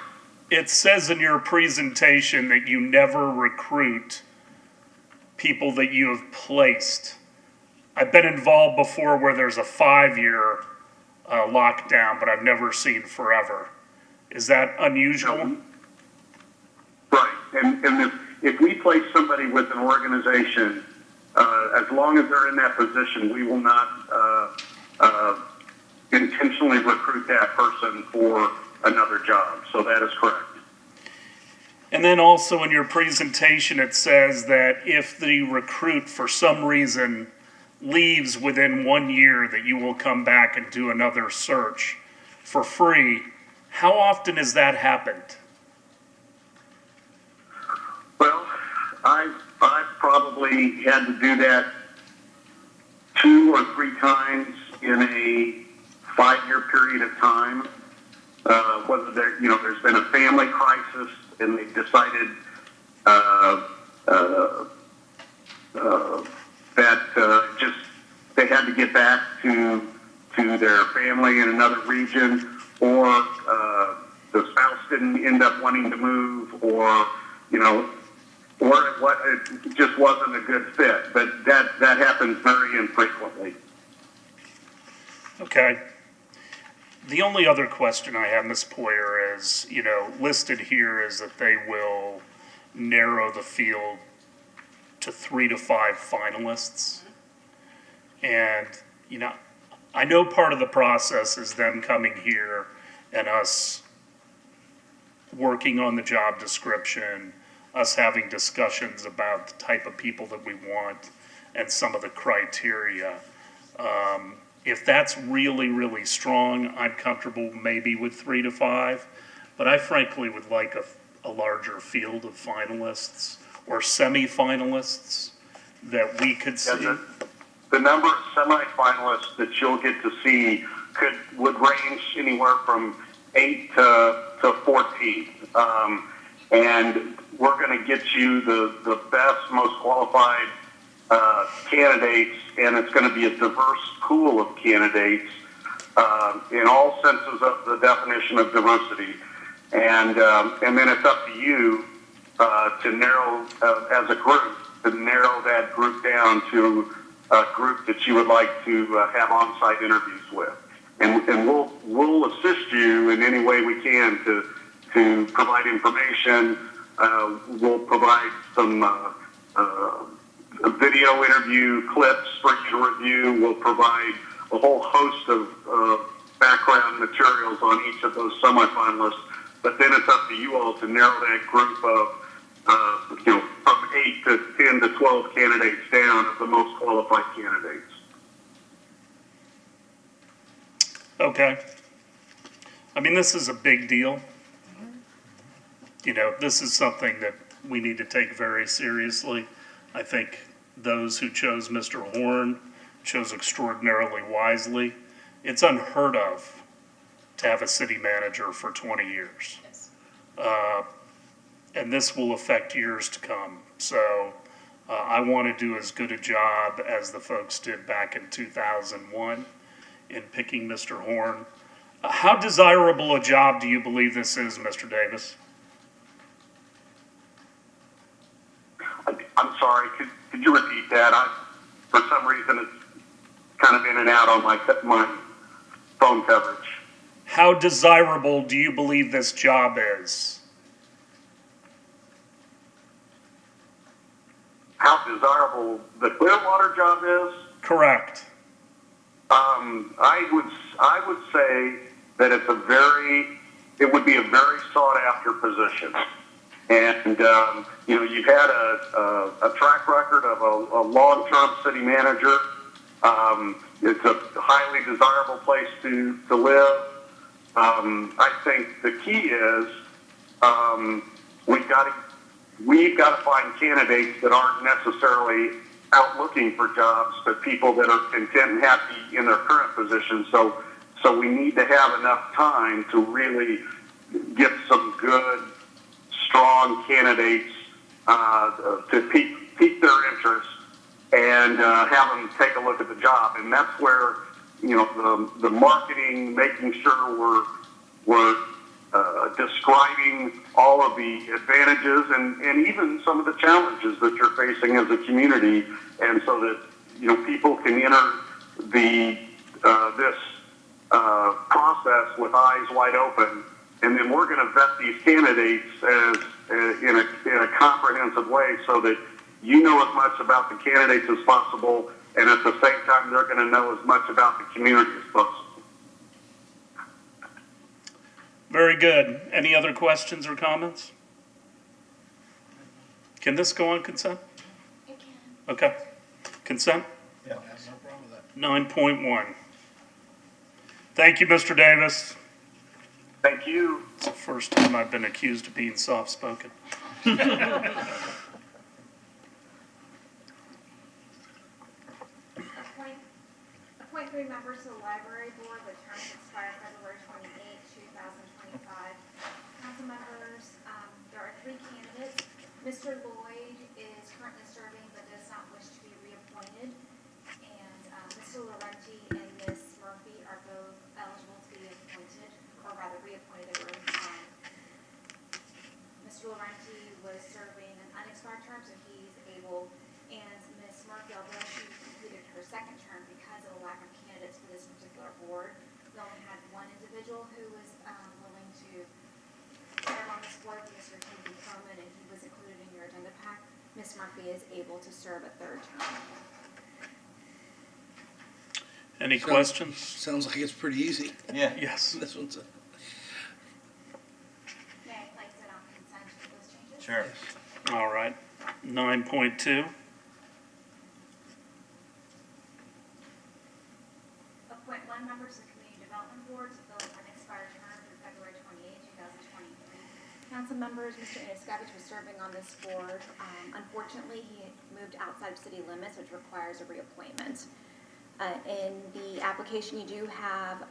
It says in your presentation that you never recruit people that you have placed. I've been involved before where there's a 5-year lockdown, but I've never seen forever. Is that unusual?
Right, and if we place somebody with an organization, as long as they're in that position, we will not intentionally recruit that person for another job. So that is correct.
And then also in your presentation, it says that if the recruit for some reason leaves within 1 year, that you will come back and do another search for free. How often has that happened?
Well, I've probably had to do that 2 or 3 times in a 5-year period of time. Whether there's been a family crisis and they've decided that just they had to get back to their family in another region, or the spouse didn't end up wanting to move, or it just wasn't a good fit. But that happens very infrequently.
Okay. The only other question I have, Ms. Poyer, is, listed here is that they will narrow the field to 3 to 5 finalists. And, I know part of the process is them coming here and us working on the job description, us having discussions about the type of people that we want and some of the criteria. If that's really, really strong, I'm comfortable maybe with 3 to 5, but I frankly would like a larger field of finalists or semifinalists that we could see.
Yeah, the number of semifinalists that you'll get to see would range anywhere from 8 to 14. And we're going to get you the best, most qualified candidates, and it's going to be a diverse pool of candidates in all senses of the definition of diversity. And then it's up to you to narrow, as a group, to narrow that group down to a group that you would like to have on-site interviews with. And we'll assist you in any way we can to provide information. We'll provide some video interview clips for you to review. We'll provide a whole host of background materials on each of those semifinalists. But then it's up to you all to narrow that group of, from 8 to 10 to 12 candidates down of the most qualified candidates.
Okay. I mean, this is a big deal. This is something that we need to take very seriously. I think those who chose Mr. Horn chose extraordinarily wisely. It's unheard of to have a city manager for 20 years. And this will affect years to come. So I want to do as good a job as the folks did back in 2001 in picking Mr. Horn. How desirable a job do you believe this is, Mr. Davis?
I'm sorry, could you repeat that? For some reason, it's kind of in and out on my phone coverage.
How desirable do you believe this job is?
How desirable the Clearwater job is?
Correct.
I would say that it would be a very sought after position. And, you've had a track record of a long-term city manager. It's a highly desirable place to live. I think the key is we've got to find candidates that aren't necessarily out looking for jobs, but people that are content and happy in their current position. So we need to have enough time to really get some good, strong candidates to pique their interest and have them take a look at the job. And that's where, the marketing, making sure we're describing all of the advantages and even some of the challenges that you're facing as a community, and so that people can enter this process with eyes wide open, and then we're going to vet these candidates in a comprehensive way, so that you know as much about the candidates as possible, and at the same time they're going to know as much about the community as possible.
Very good. Any other questions or comments? Can this go on consent?
It can.
Okay. Consent?
Yeah, no problem with that.
9.1. Thank you, Mr. Davis.
Thank you.
It's the first time I've been accused of being soft-spoken.
Appoint 3 members to the library board with terms expire February 28, 2025. Council members, there are 3 candidates. Mr. Lloyd is currently serving but does not wish to be reappointed. And Mr. Laurenti and Ms. Murphy are both eligible to be appointed, or rather reappointed. Mr. Laurenti was serving an unexpired term, so he's able, and Ms. Murphy, although she completed her 2nd term, because of a lack of candidates for this particular board, we only had 1 individual who was willing to serve on this board, Mr. T.B. Croman, and he was included in your agenda pack. Ms. Murphy is able to serve a 3rd term.
Any questions?
Sounds like it's pretty easy.
Yeah.
Yes.
This one's a.
May I place it on consent with those changes?
Sure.
All right. 9.2.
Appoint 1 member to the Community Development Board to fill an unexpired term through February 28, 2023. Council members, Mr. Iniscavige was serving on this board. Unfortunately, he moved outside of city limits, which requires a reappointment. In the application, you do have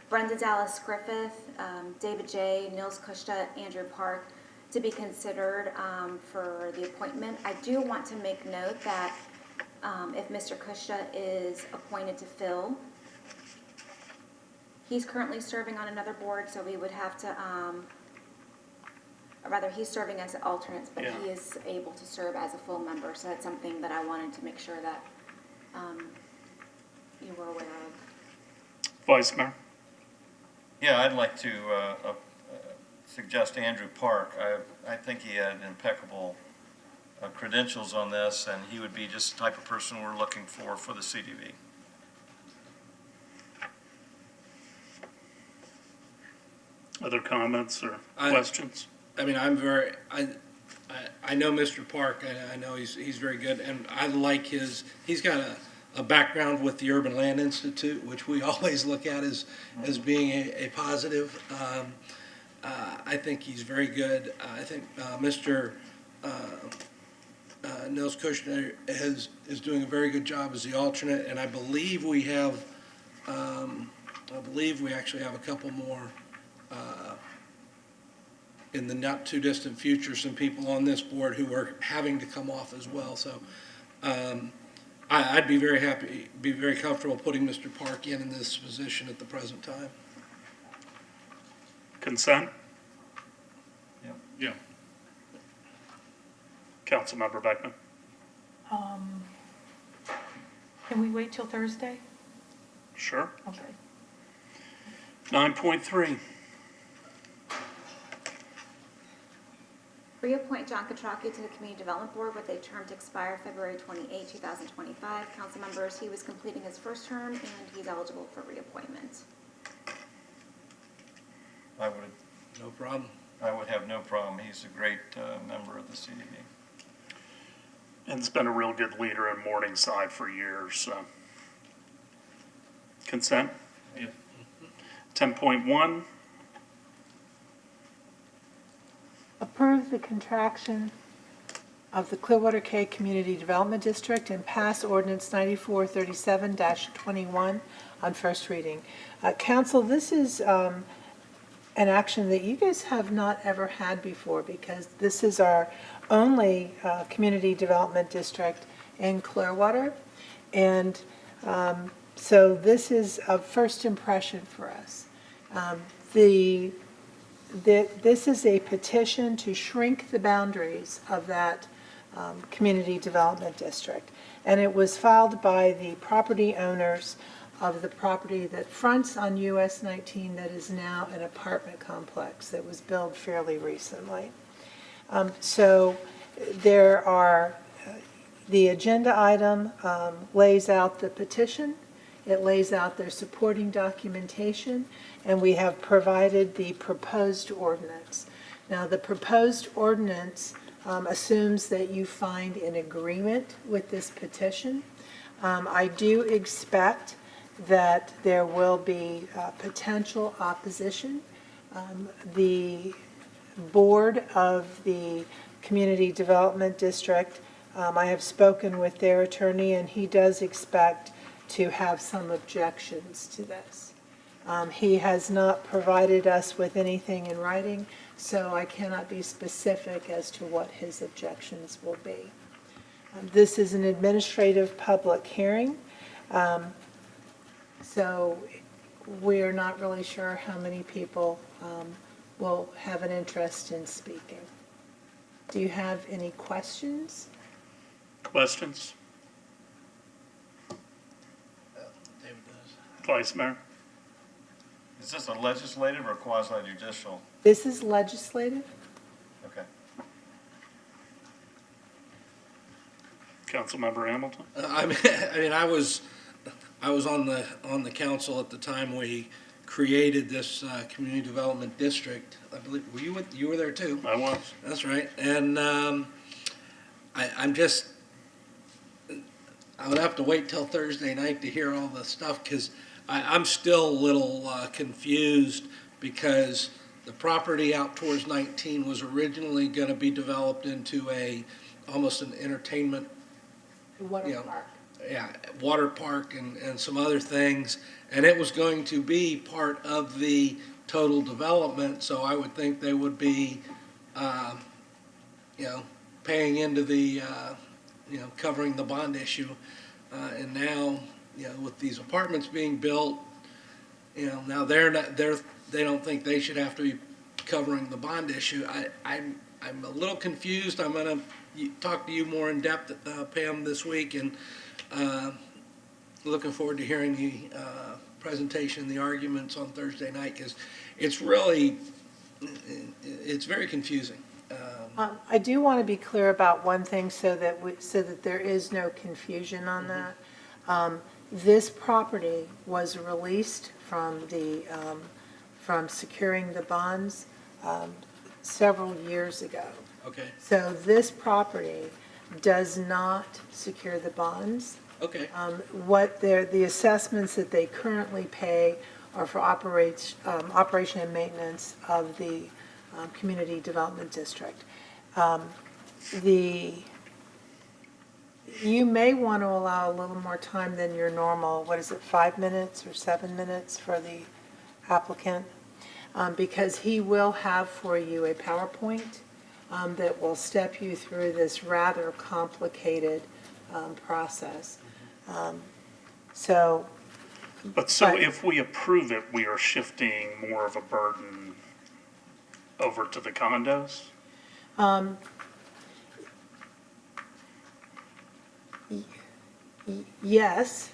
Brenda Dallas Griffith, David J., Nils Kushta, Andrew Park to be considered for the appointment. I do want to make note that if Mr. Kushta is appointed to fill, he's currently serving on another board, so we would have to, he's serving as an alternate, but he is able to serve as a full member, so that's something that I wanted to make sure that you were aware of.
Vice Mayor?
Yeah, I'd like to suggest Andrew Park. I think he had impeccable credentials on this, and he would be just the type of person we're looking for the CDV.
Other comments or questions?
I mean, I know Mr. Park, I know he's very good, and I like he's got a background with the Urban Land Institute, which we always look at as being a positive. I think he's very good. I think Mr. Nels Kushner is doing a very good job as the alternate, and I believe we actually have a couple more in the not-too-distant future, some people on this board who are having to come off as well. So I'd be very happy, be very comfortable putting Mr. Park in this position at the present time.
Consent?
Yeah.
Councilmember Beckman?
Can we wait till Thursday?
Sure.
Okay.
9.3.
Reappoint John Katraki to the Community Development Board with a term to expire February 28, 2025. Council members, he was completing his first term and he's eligible for reappointment.
I would,
No problem.
I would have no problem. He's a great member of the CDB.
And has been a real good leader in Morningside for years, so. Consent?
Yeah.
10.1.
Approve the contraction of the Clearwater K Community Development District and pass ordinance 9437-21 on first reading. Council, this is an action that you guys have not ever had before, because this is our only community development district in Clearwater. And so this is a first impression for us. This is a petition to shrink the boundaries of that community development district. And it was filed by the property owners of the property that fronts on US 19 that is now an apartment complex that was built fairly recently. So there are, the agenda item lays out the petition. It lays out their supporting documentation, and we have provided the proposed ordinance. Now, the proposed ordinance assumes that you find an agreement with this petition. I do expect that there will be potential opposition. The board of the Community Development District, I have spoken with their attorney, and he does expect to have some objections to this. He has not provided us with anything in writing, so I cannot be specific as to what his objections will be. This is an administrative public hearing, so we're not really sure how many people will have an interest in speaking. Do you have any questions?
Questions? Vice Mayor?
Is this a legislative or quasi-judicial?
This is legislative.
Okay.
Councilmember Hamilton?
I mean, I was on the council at the time we created this community development district. I believe, you were there too?
I was.
That's right. And I'm just, I would have to wait till Thursday night to hear all the stuff, because I'm still a little confused, because the property out towards 19 was originally going to be developed into almost an entertainment,
Water park.
yeah, water park and some other things, and it was going to be part of the total development, so I would think they would be, paying into the, covering the bond issue. And now, with these apartments being built, now they don't think they should have to be covering the bond issue. I'm a little confused. I'm gonna talk to you more in depth, Pam, this week, and looking forward to hearing the presentation, the arguments on Thursday night, because it's really, it's very confusing.
I do want to be clear about one thing so that there is no confusion on that. This property was released from securing the bonds several years ago.
Okay.
So this property does not secure the bonds.
Okay.
The assessments that they currently pay are for operation and maintenance of the community development district. you may want to allow a little more time than your normal, what is it, 5 minutes or 7 minutes for the applicant? Because he will have for you a PowerPoint that will step you through this rather complicated process. So,
So
But-
if we approve it, we are shifting more of a burden over to the condos?
Yes,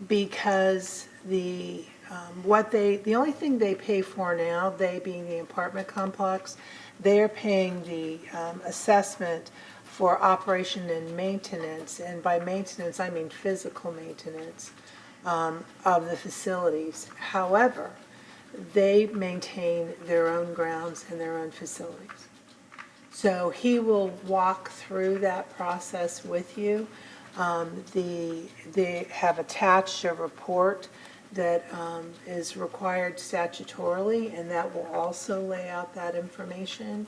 because the only thing they pay for now, they being the apartment complex, they are paying the assessment for operation and maintenance, and by maintenance, I mean physical maintenance of the facilities. However, they maintain their own grounds and their own facilities. So he will walk through that process with you. They have attached a report that is required statutorily, and that will also lay out that information.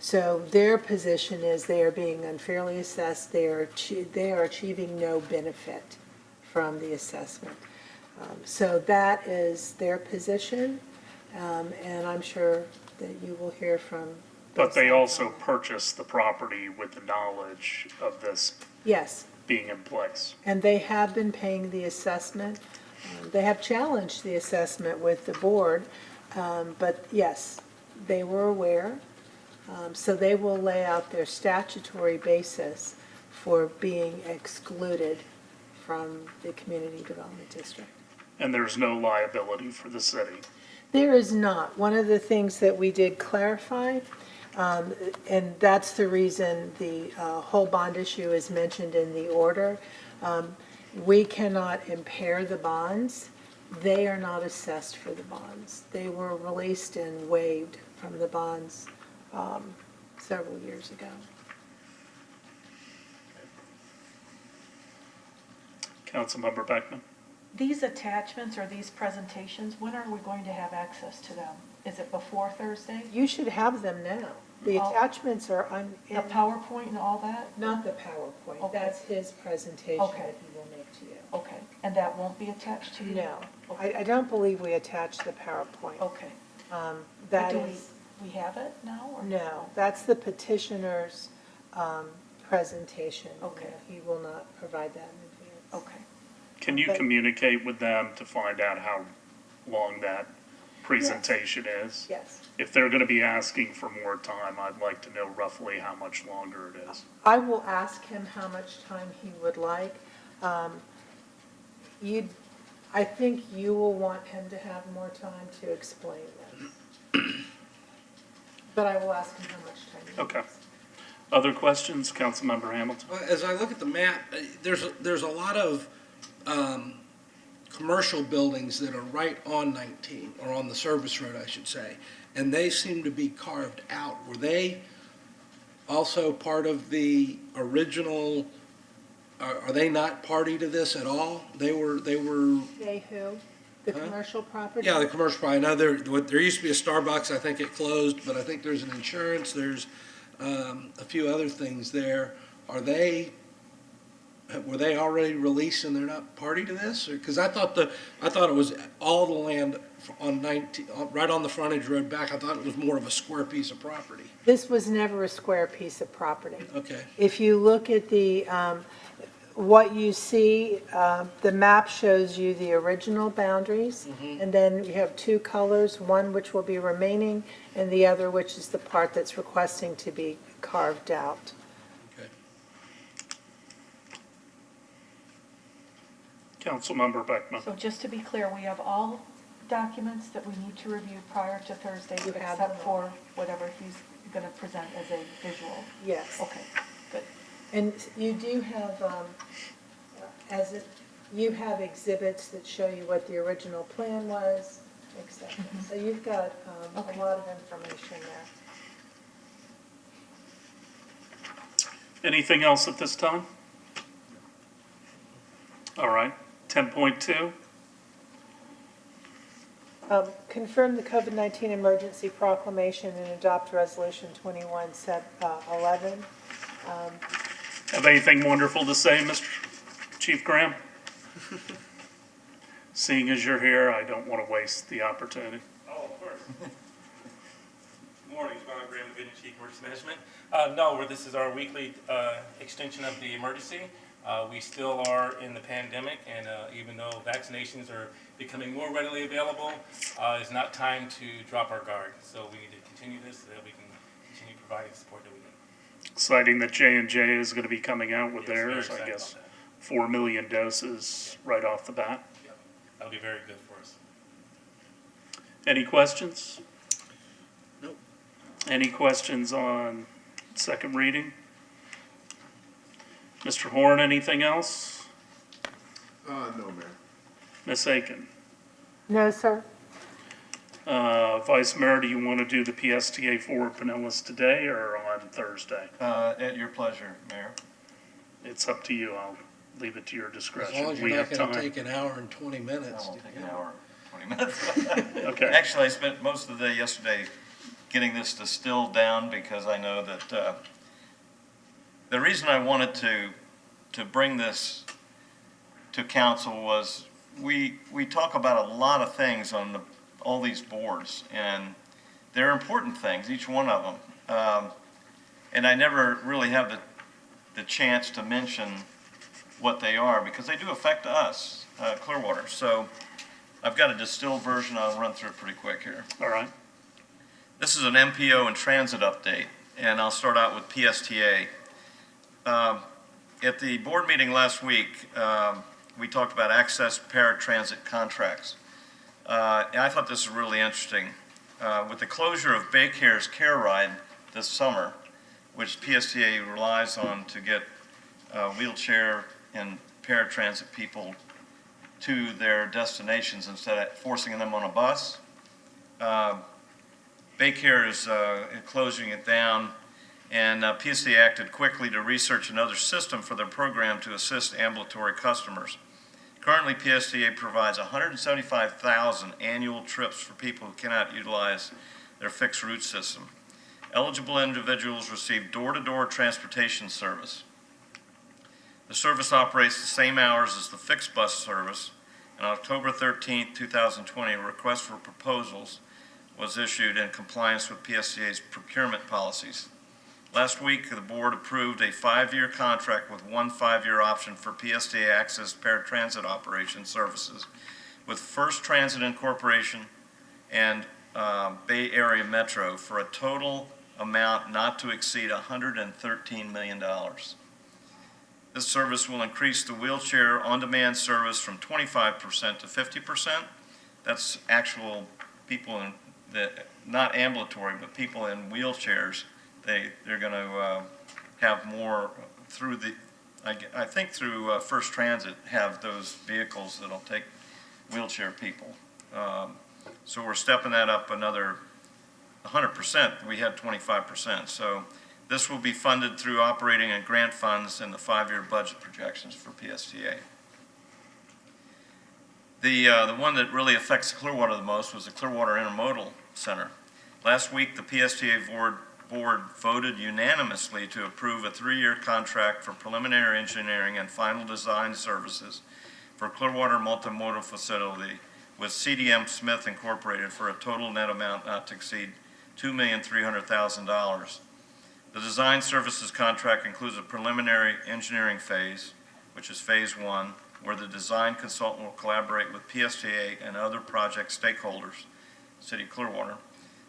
So their position is they are being unfairly assessed. They are achieving no benefit from the assessment. So that is their position, and I'm sure that you will hear from.
But they
both
also
sides.
purchase the property with the knowledge of this
Yes,
being in place.
and they have been paying the assessment. They have challenged the assessment with the board, but yes, they were aware. So they will lay out their statutory basis for being excluded from the Community Development District.
And there's no liability for the city.
There is not. One of the things that we did clarify, and that's the reason the whole bond issue is mentioned in the order, we cannot impair the bonds. They are not assessed for the bonds. They were released and waived from the bonds several years ago.
Councilmember Beckman?
These attachments or these presentations, when are we going to have access to them? Is it before Thursday?
You should have them now. The
Oh.
attachments are on,
The PowerPoint and all that?
not the PowerPoint.
Okay.
That's his presentation
Okay.
that he will make to you.
Okay, and that won't be attached to you?
No,
Okay.
I don't believe we attached the PowerPoint.
Okay. But
That
do
is,
we have it now, or?
no, that's the petitioner's presentation.
Okay.
He will not provide that in advance.
Okay.
Can you
But-
communicate with them to find out how long that presentation is?
Yes.
If they're gonna be asking for more time, I'd like to know roughly how much longer it is.
I will ask him how much time he would like. I think you will want him to have more time to explain this. But I will ask him how much time he
Okay.
needs.
Other questions, Councilmember Hamilton?
As I look at the map, there's a lot of commercial buildings that are right on 19, or on the service road, I should say, and they seem to be carved out. Were they also part of the original, are they not party to this at all? They were,
They who? The
Huh?
commercial property?
yeah, the commercial, property. I know there used to be a Starbucks, I think it closed, but I think there's an insurance, there's a few other things there. Were they already released and they're not party to this? Because I thought it was all the land on 19, right on the frontage road back. I thought it was more of a square piece of property.
This was never a square piece of property.
Okay.
If you look at what you see, the map shows you the original boundaries, and then you have two colors, one which will be remaining, and the other which is the part that's requesting to be carved out.
Okay.
Councilmember Beckman?
So just to be clear, we have all documents that we need to review prior to Thursday,
You have
except
them
for whatever he's going to present as a visual?
Yes.
Okay, good.
And you do have, you have exhibits that show you what the original plan was, et cetera. So you've got
Okay.
a lot of information there.
Anything else at this time? All right, 10.2.
Confirm the COVID-19 emergency proclamation and adopt Resolution 2111.
Have anything wonderful to say, Mr. Chief Graham? Seeing as you're here, I don't want to waste the opportunity.
Oh, of course. Good morning, Ron Graham, Division Chief Emergency Management. No, this is our weekly extension of the emergency. We still are in the pandemic, and even though vaccinations are becoming more readily available, it's not time to drop our guard. So we need to continue this so that we can continue providing the support that we need.
Exciting that J&J is going to be coming out with
Yes, very
theirs, I
excited
guess,
about
4 million doses right off the bat.
Yep. That'll be very good for us.
Any questions?
Nope.
Any questions on second reading? Mr. Horn, anything else?
No, Mayor.
Ms. Aiken?
No, sir.
Vice Mayor, do you want to do the PSTA for Pinellas today or on Thursday?
At your pleasure, Mayor.
It's up to you. I'll leave it to your
As
discretion.
long as
We
you're not
have
gonna
time.
take an hour and 20
That
minutes.
won't
to
take
get
an
it.
hour, 20 minutes.
Okay.
Actually, I spent most of the day yesterday getting this distilled down because I know that the reason I wanted to bring this to council was we talk about a lot of things on all these boards, and they're important things, each one of them. And I never really have the chance to mention what they are because they do affect us, Clearwater. So I've got a distilled version. I'll run through it pretty quick here.
All right.
This is an MPO and transit update, and I'll start out with PSTA. At the board meeting last week, we talked about access paratransit contracts. And I thought this was really interesting. With the closure of Baycare's Care Ride this summer, which PSTA relies on to get wheelchair and paratransit people to their destinations instead of forcing them on a bus, Baycare is closing it down, and PSTA acted quickly to research another system for their program to assist ambulatory customers. Currently, PSTA provides 175,000 annual trips for people who cannot utilize their fixed route system. Eligible individuals receive door-to-door transportation service. The service operates the same hours as the fixed bus service. On October 13, 2020, a request for proposals was issued in compliance with PSTA's procurement policies. Last week, the board approved a 5-year contract with one 5-year option for PSTA Access Paratransit Operation Services with First Transit Incorporation and Bay Area Metro for a total amount not to exceed $113 million. This service will increase the wheelchair on-demand service from 25% to 50%. That's actual people in not ambulatory, but people in wheelchairs. They're going to have more through I think through First Transit, have those vehicles that'll take wheelchair people. So we're stepping that up another 100%. We had 25%. So this will be funded through operating and grant funds in the 5-year budget projections for PSTA. The one that really affects Clearwater the most was the Clearwater Intermodal Center. Last week, the PSTA board voted unanimously to approve a 3-year contract for preliminary engineering and final design services for Clearwater Multimodal Facility with CDM Smith Incorporated for a total net amount not to exceed $2,300,000. The design services contract includes a preliminary engineering phase, which is phase 1, where the design consultant will collaborate with PSTA and other project stakeholders, City of Clearwater,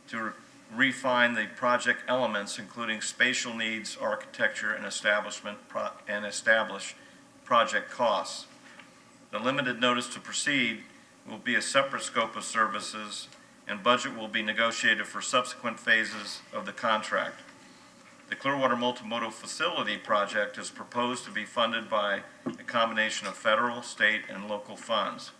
to refine the project elements, including spatial needs, architecture, and establish project costs. The limited notice to proceed will be a separate scope of services, and budget will be negotiated for subsequent phases of the contract. The Clearwater Multimodal Facility project is proposed to be funded by a combination of federal, state, and local funds.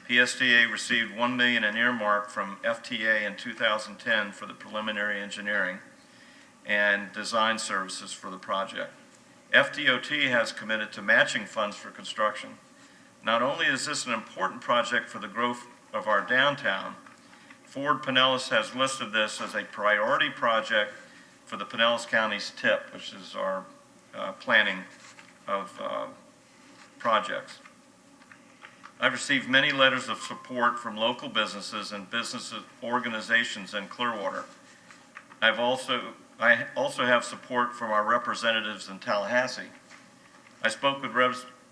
PSTA received $1 million in earmark from FTA in 2010 for the preliminary engineering and design services for the project. FDOT has committed to matching funds for construction. Not only is this an important project for the growth of our downtown, Ford Pinellas has listed this as a priority project for the Pinellas County's TIP, which is our planning of projects. I've received many letters of support from local businesses and business organizations in Clearwater. I also have support from our representatives in Tallahassee. I spoke with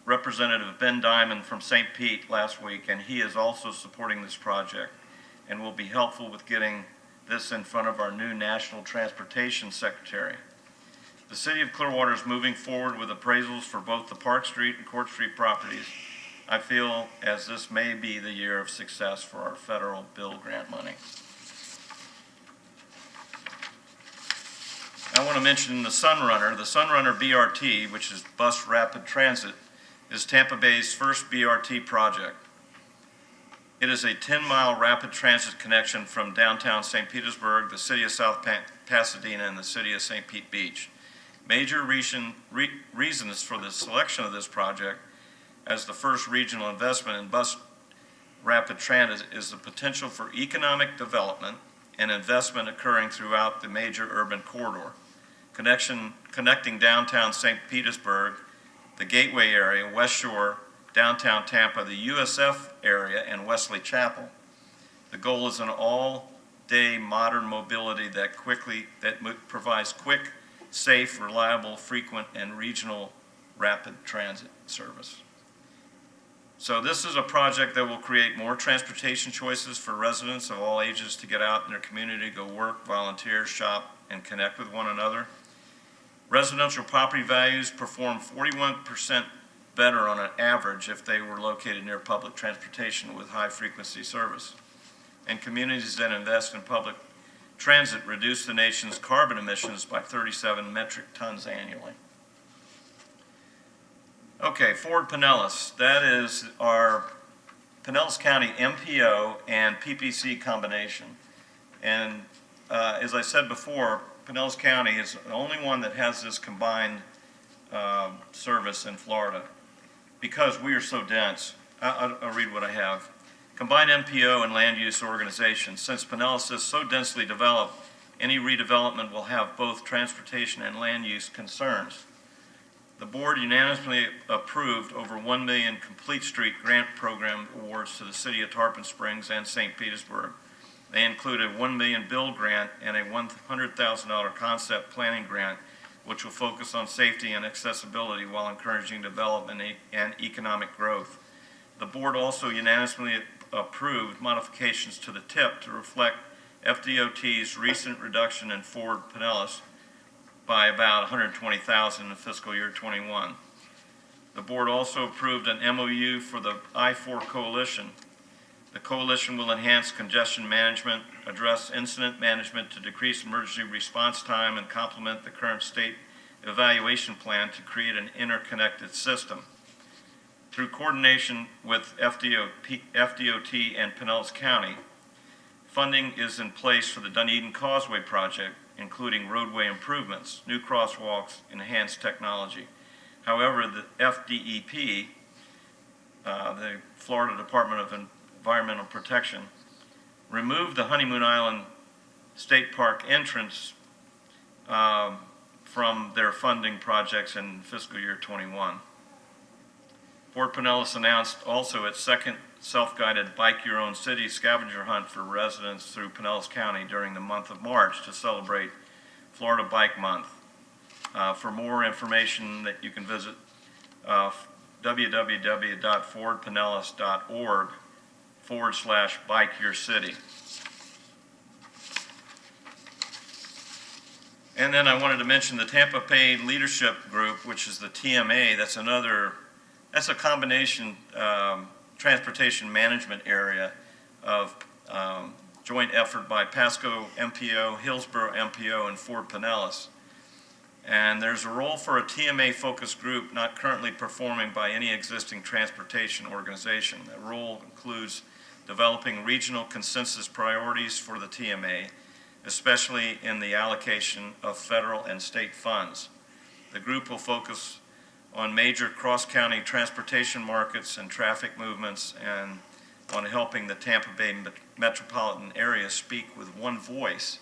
Representative Ben Diamond from St. Pete last week, and he is also supporting this project and will be helpful with getting this in front of our new National Transportation Secretary. The City of Clearwater is moving forward with appraisals for both the Park Street and Court Street properties. I feel as this may be the year of success for our federal bill grant money. I want to mention the Sunrunner. The Sunrunner BRT, which is Bus Rapid Transit, is Tampa Bay's first BRT project. It is a 10-mile rapid transit connection from downtown St. Petersburg, the city of South Pasadena, and the city of St. Pete Beach. Major reasons for the selection of this project as the first regional investment in bus rapid transit is the potential for economic development and investment occurring throughout the major urban corridor, connecting downtown St. Petersburg, the Gateway area, West Shore, downtown Tampa, the USF area, and Wesley Chapel. The goal is an all-day modern mobility that provides quick, safe, reliable, frequent, and regional rapid transit service. So this is a project that will create more transportation choices for residents of all ages to get out in their community, go work, volunteer, shop, and connect with one another. Residential property values perform 41% better on an average if they were located near public transportation with high-frequency service. And communities that invest in public transit reduce the nation's carbon emissions by 37 metric tons annually. Okay, Ford Pinellas, that is our Pinellas County MPO and PPC combination. And as I said before, Pinellas County is the only one that has this combined service in Florida because we are so dense. I'll read what I have. Combined MPO and land use organization. Since Pinellas is so densely developed, any redevelopment will have both transportation and land use concerns. The board unanimously approved over $1 million Complete Street grant program awards to the city of Tarpon Springs and St. Petersburg. They include a $1 million bill grant and a $100,000 concept planning grant, which will focus on safety and accessibility while encouraging development and economic growth. The board also unanimously approved modifications to the TIP to reflect FDOT's recent reduction in Ford Pinellas by about $120,000 in fiscal year 21. The board also approved an MOU for the I-4 Coalition. The coalition will enhance congestion management, address incident management to decrease emergency response time, and complement the current state evaluation plan to create an interconnected system. Through coordination with FDOT and Pinellas County, funding is in place for the Dunedin Causeway project, including roadway improvements, new crosswalks, enhanced technology. However, the FDEP, the Florida Department of Environmental Protection, removed the Honeymoon Island State Park entrance from their funding projects in fiscal year 21. Fort Pinellas announced also its second self-guided Bike Your Own City scavenger hunt for residents through Pinellas County during the month of March to celebrate Florida Bike Month. For more information, that you can visit www.fordpinellas.org/bikeyourcity. And then I wanted to mention the Tampa Bay Leadership Group, which is the TMA. That's a combination transportation management area of joint effort by Pasco MPO, Hillsborough MPO, and Fort Pinellas. And there's a role for a TMA-focused group not currently performing by any existing transportation organization. That role includes developing regional consensus priorities for the TMA, especially in the allocation of federal and state funds. The group will focus on major cross-county transportation markets and traffic movements, and on helping the Tampa Bay metropolitan area speak with one voice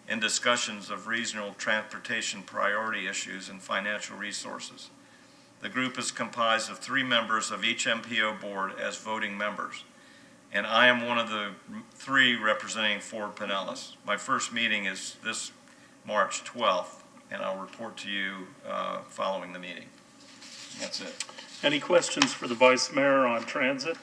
in discussions of regional transportation priority issues and financial resources. The group is comprised of 3 members of each MPO board as voting members, and I am one of the 3 representing Fort Pinellas. My first meeting is this March 12th, and I'll report to you following the meeting. That's it.
Any questions for the Vice Mayor on transit?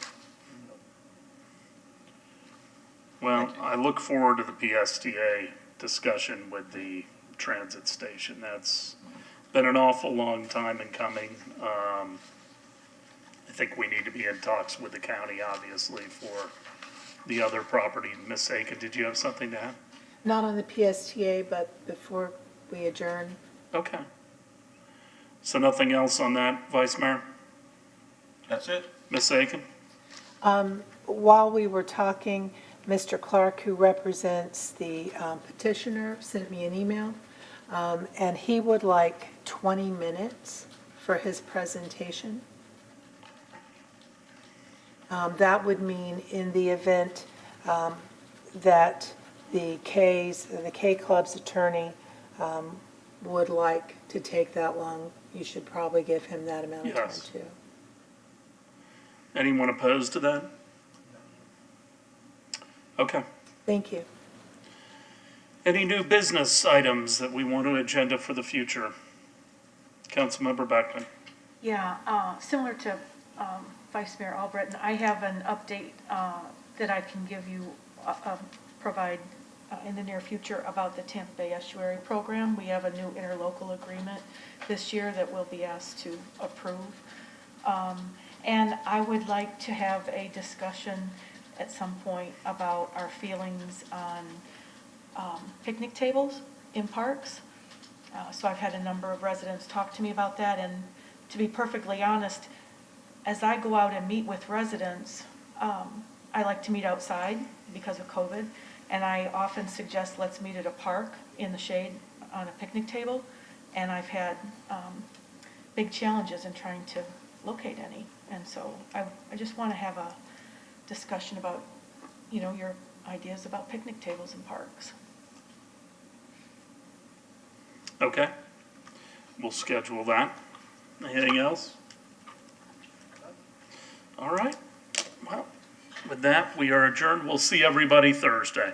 Well, I look forward to the PSTA discussion with the transit station. That's been an awful long time in coming. I think we need to be in talks with the county, obviously, for the other property. Ms. Aiken, did you have something to add?
Not on the PSTA, but before we adjourn.
Okay. So nothing else on that, Vice Mayor?
That's it.
Ms. Aiken?
While we were talking, Mr. Clark, who represents the petitioner, sent me an email, and he would like 20 minutes for his presentation. That would mean in the event that the K Club's attorney would like to take that long, you should probably give him that amount of time
Yes.
too.
Anyone opposed to that? Okay.
Thank you.
Any new business items that we want to agenda for the future? Councilmember Beckman.
Yeah, similar to Vice Mayor Albritton, I have an update that I can give you, provide in the near future about the Tampa Bay Estuary Program. We have a new interlocal agreement this year that we'll be asked to approve. And I would like to have a discussion at some point about our feelings on picnic tables in parks. So I've had a number of residents talk to me about that, and to be perfectly honest, as I go out and meet with residents, I like to meet outside because of COVID, and I often suggest let's meet at a park in the shade on a picnic table, and I've had big challenges in trying to locate any. And so I just want to have a discussion about, your ideas about picnic tables in parks.
Okay. We'll schedule that. Anything else? All right. Well, with that, we are adjourned. We'll see everybody Thursday.